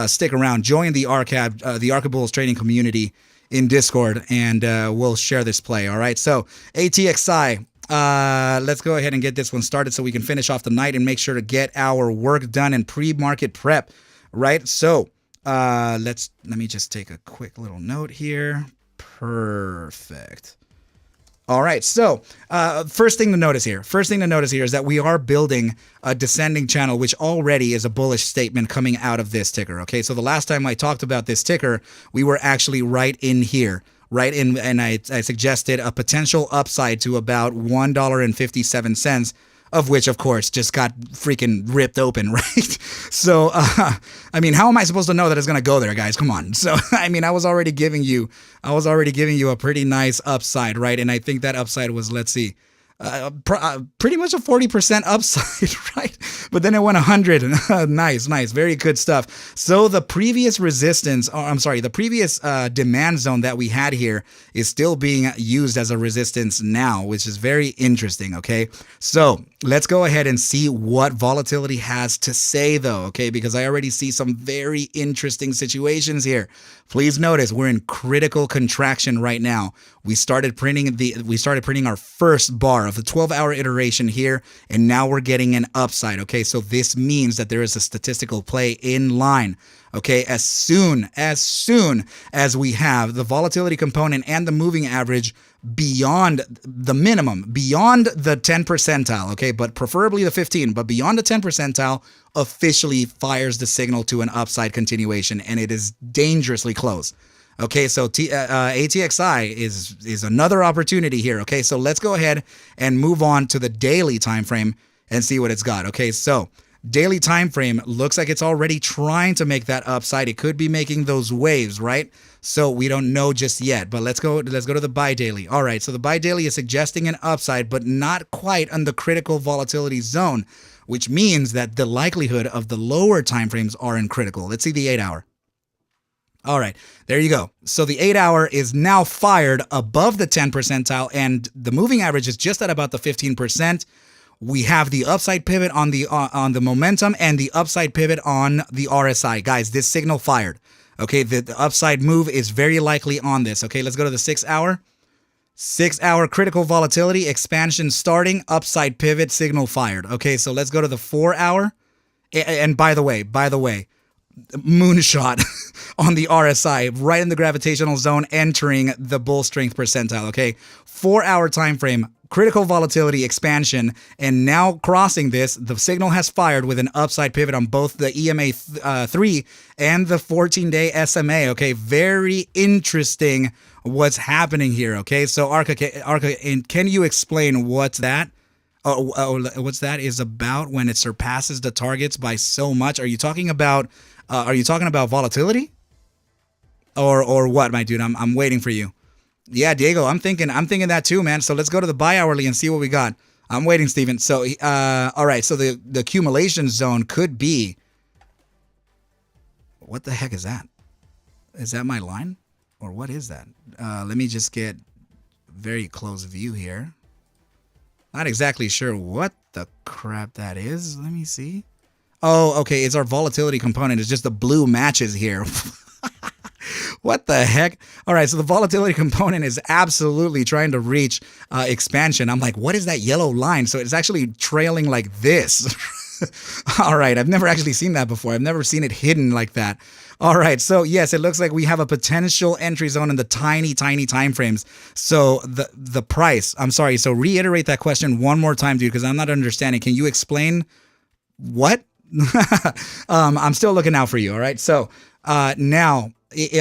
stick around. Join the Arca Bulls trading community in Discord, and we'll share this play. All right. So ATXI. Let's go ahead and get this one started so we can finish off the night and make sure to get our work done and pre-market prep. Right. So let me just take a quick little note here. Perfect. All right, so first thing to notice here is that we are building a descending channel, which already is a bullish statement coming out of this ticker. Okay, so the last time I talked about this ticker, we were actually right in here, and I suggested a potential upside to about $1.57. Of which, of course, just got freaking ripped open, right? So, I mean, how am I supposed to know that it's going to go there, guys? Come on. So, I mean, I was already giving you a pretty nice upside, right? And I think that upside was, let's see, pretty much a 40% upside, right? But then it went 100. Nice. Very good stuff. So the previous resistance, the previous demand zone that we had here is still being used as a resistance now, which is very interesting, okay? So let's go ahead and see what volatility has to say, though, okay? Because I already see some very interesting situations here. Please notice we're in critical contraction right now. We started printing our first bar of the 12-hour iteration here, and now we're getting an upside, okay? So this means that there is a statistical play in line, okay? As soon as we have the volatility component and the moving average beyond the minimum, beyond the 10 percentile, okay? But preferably the 15, but beyond the 10 percentile, officially fires the signal to an upside continuation, and it is dangerously close. Okay, so ATXI is another opportunity here. Okay, so let's go ahead and move on to the daily time frame and see what it's got. Okay, so daily time frame looks like it's already trying to make that upside. It could be making those waves, right? So we don't know just yet, but let's go to the buy daily. All right, so the buy daily is suggesting an upside, but not quite on the critical volatility zone, which means that the likelihood of the lower time frames are in critical. Let's see the 8-hour. All right, there you go. So the 8-hour is now fired above the 10 percentile, and the moving average is just at about the 15%. We have the upside pivot on the momentum and the upside pivot on the RSI. Guys, this signal fired. Okay, the upside move is very likely on this. Okay, let's go to the 6-hour. 6-hour critical volatility, expansion starting, upside pivot, signal fired. Okay, so let's go to the 4-hour. And by the way, moonshot on the RSI, right in the gravitational zone, entering the bull strength percentile, okay? 4-hour time frame, critical volatility expansion, and now crossing this, the signal has fired with an upside pivot on both the EMA 3 and the 14-day SMA, okay? Very interesting what's happening here, okay? So Arca, can you explain what's that? What's that is about when it surpasses the targets by so much? Are you talking about volatility? Or what, my dude? I'm waiting for you. Yeah, Diego, I'm thinking that too, man. So let's go to the buy hourly and see what we got. I'm waiting, Steven. So all right, so the accumulation zone could be, what the heck is that? Is that my line? Or what is that? Let me just get very close view here. Not exactly sure what the crap that is. Let me see. Oh, okay. It's our volatility component. It's just the blue matches here. What the heck? All right. So the volatility component is absolutely trying to reach expansion. I'm like, what is that yellow line? So it's actually trailing like this. All right. I've never actually seen that before. I've never seen it hidden like that. All right. So yes, it looks like we have a potential entry zone in the tiny time frames. So the price, I'm sorry. So reiterate that question one more time, dude, because I'm not understanding. Can you explain what? I'm still looking out for you. All right. So now,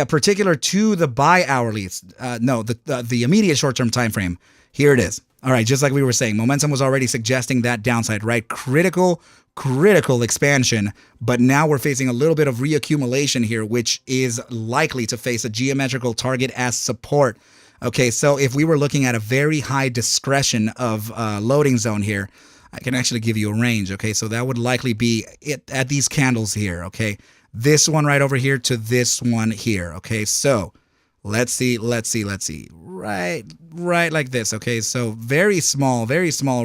particular to the buy hourly, the immediate short-term time frame. Here it is. All right. Just like we were saying, momentum was already suggesting that downside, right? Critical expansion, but now we're facing a little bit of reaccumulation here, which is likely to face a geometrical target as support. Okay, so if we were looking at a very high discretion of loading zone here, I can actually give you a range. Okay, so that would likely be it at these candles here. Okay, this one right over here to this one here. Okay, so Let's see. Right like this. Okay, so very small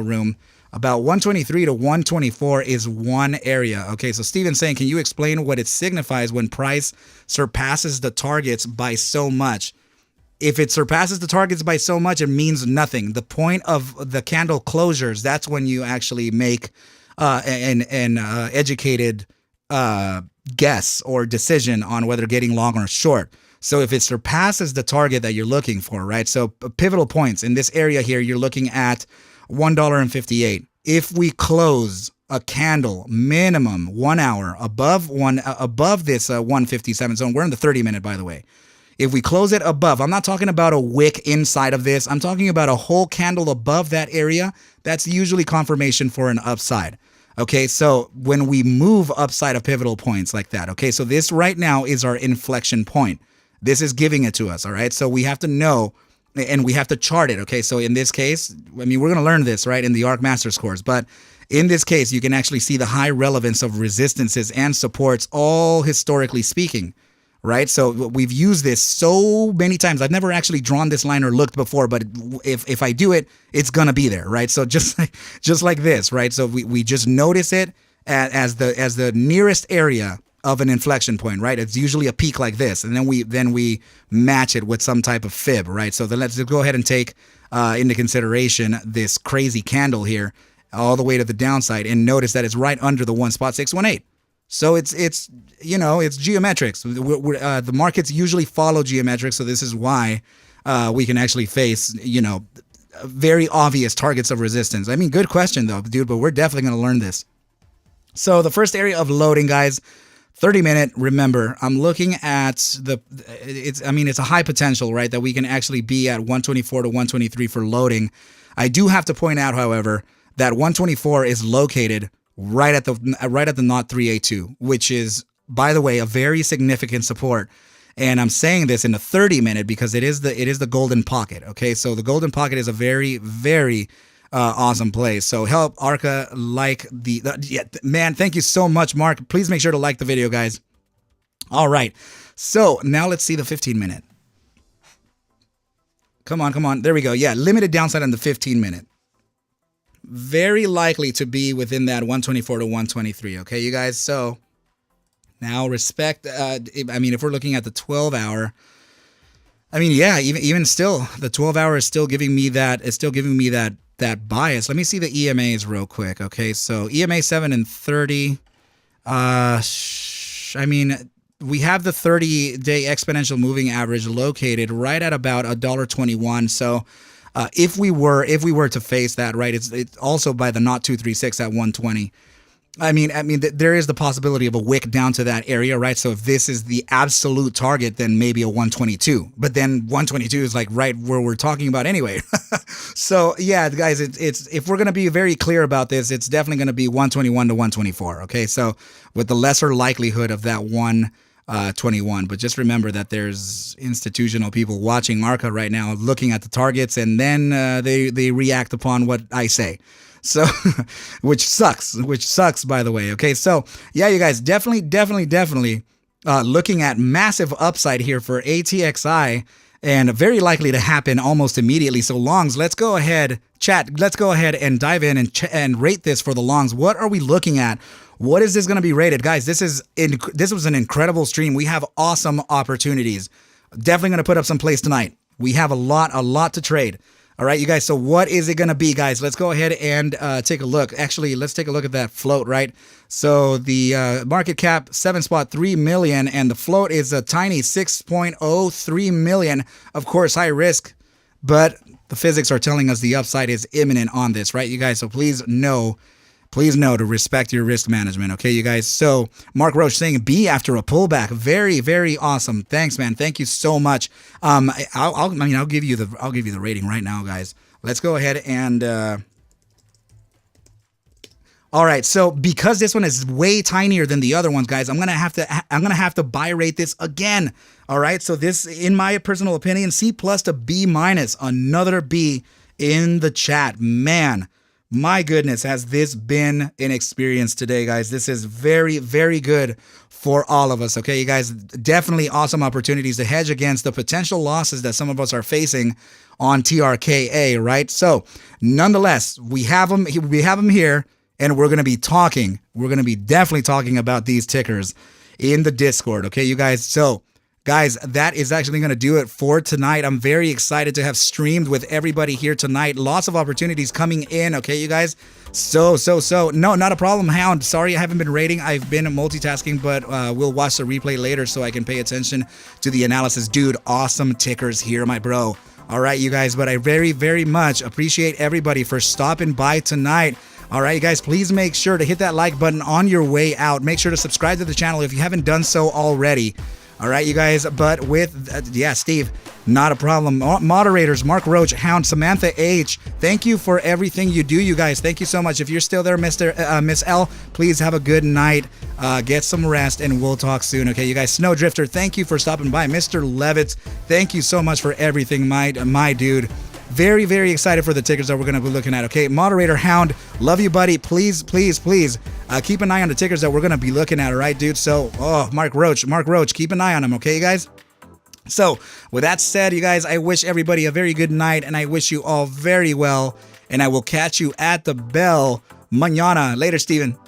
room. About 123 to 124 is one area. Okay, so Steven's saying, can you explain what it signifies when price surpasses the targets by so much? If it surpasses the targets by so much, it means nothing. The point of the candle closures, that's when you actually make an educated guess or decision on whether getting long or short. So if it surpasses the target that you're looking for, right? So pivotal points in this area here, you're looking at $1.58. If we close a candle minimum 1 hour above this 157 zone, we're in the 30-minute, by the way. If we close it above, I'm not talking about a wick inside of this. I'm talking about a whole candle above that area. That's usually confirmation for an upside. Okay, so when we move upside of pivotal points like that, okay, so this right now is our inflection point. This is giving it to us, all right? So we have to know and we have to chart it, okay? So in this case, I mean, we're going to learn this, right, in the ARC Masters course, but in this case, you can actually see the high relevance of resistances and supports, all historically speaking, right? So we've used this so many times. I've never actually drawn this line or looked before, but if I do it, it's going to be there, right? So just like this, right? So we just notice it as the nearest area of an inflection point, right? It's usually a peak like this, and then we match it with some type of fib, right? So then let's go ahead and take into consideration this crazy candle here all the way to the downside, and notice that it's right under the 1.618. So it's geometrics. The markets usually follow geometrics, so this is why we can actually face very obvious targets of resistance. I mean, good question though, dude, but we're definitely going to learn this. So the first area of loading, guys, 30-minute. Remember, I'm looking at it's a high potential, right, that we can actually be at 124 to 123 for loading. I do have to point out, however, that 124 is located right at the 0.382, which is, by the way, a very significant support. And I'm saying this in the 30-minute because it is the golden pocket. Okay, so the golden pocket is a very, very awesome play. So help Arca like man. Thank you so much, Mark. Please make sure to like the video, guys. All right. So now let's see the 15-minute. Come on. There we go. Yeah, limited downside on the 15-minute. Very likely to be within that 124 to 123. Okay, you guys. So now respect. If we're looking at the 12-hour, yeah, even still, the 12-hour is still giving me that. It's still giving me that bias. Let me see the EMAs real quick. Okay, so EMA 7 and 30. We have the 30-day exponential moving average located right at about $1.21. So if we were to face that, right, it's also by the 0.236 at 120. There is the possibility of a wick down to that area, right? So if this is the absolute target, then maybe a 122. But then 122 is like right where we're talking about anyway. So yeah, guys, it's if we're gonna be very clear about this, it's definitely gonna be 121 to 124. Okay, so with the lesser likelihood of that 121. But just remember that there's institutional people watching Arca right now, looking at the targets, and then they react upon what I say. So, which sucks, by the way. Okay, so yeah, you guys, definitely looking at massive upside here for ATXI, and very likely to happen almost immediately. So longs, let's go ahead, chat. Let's go ahead and dive in and rate this for the longs. What are we looking at? What is this going to be rated, guys? This was an incredible stream. We have awesome opportunities. Definitely going to put up some plays tonight. We have a lot to trade. All right, you guys, so what is it going to be, guys? Let's go ahead and take a look. Actually, let's take a look at that float, right? So the market cap, 7.3 million, and the float is a tiny 6.03 million. Of course, high risk, but the physics are telling us the upside is imminent on this, right, you guys? So please know to respect your risk management, okay, you guys? So Mark Roche saying B after a pullback, very, very awesome. Thanks, man. Thank you so much. I'll give you the rating right now, guys. Let's go ahead and all right. So because this one is way tinier than the other ones, guys, I'm gonna have to buy rate this again. All right. So this, in my personal opinion, C+ to B-, another B in the chat, man. My goodness, has this been an experience today, guys. This is very, very good for all of us, okay? You guys, definitely awesome opportunities to hedge against the potential losses that some of us are facing on TRKA, right? So, nonetheless, we have them here, and we're going to be talking. We're going to be definitely talking about these tickers in the Discord, okay, you guys? So, guys, that is actually going to do it for tonight. I'm very excited to have streamed with everybody here tonight. Lots of opportunities coming in, okay, you guys? So. No, not a problem, Hound. Sorry I haven't been rating. I've been multitasking, but we'll watch the replay later so I can pay attention to the analysis. Dude, awesome tickers here, my bro. All right, you guys, but I very, very much appreciate everybody for stopping by tonight. All right, you guys, please make sure to hit that like button on your way out. Make sure to subscribe to the channel if you haven't done so already. All right, you guys, but with, Steve, not a problem. Moderators, Mark Roach, Hound, Samantha H., thank you for everything you do, you guys. Thank you so much. If you're still there, Miss L, please have a good night. Get some rest, and we'll talk soon, okay, you guys? Snowdrifter, thank you for stopping by. Mr. Levitz, thank you so much for everything, my dude. Very, very excited for the tickers that we're going to be looking at, okay? Moderator Hound, love you, buddy. Please, keep an eye on the tickers that we're going to be looking at, all right, dude? So, Mark Roach, keep an eye on them, okay, you guys? So, with that said, you guys, I wish everybody a very good night, and I wish you all very well, and I will catch you at the bell mañana. Later, Steven.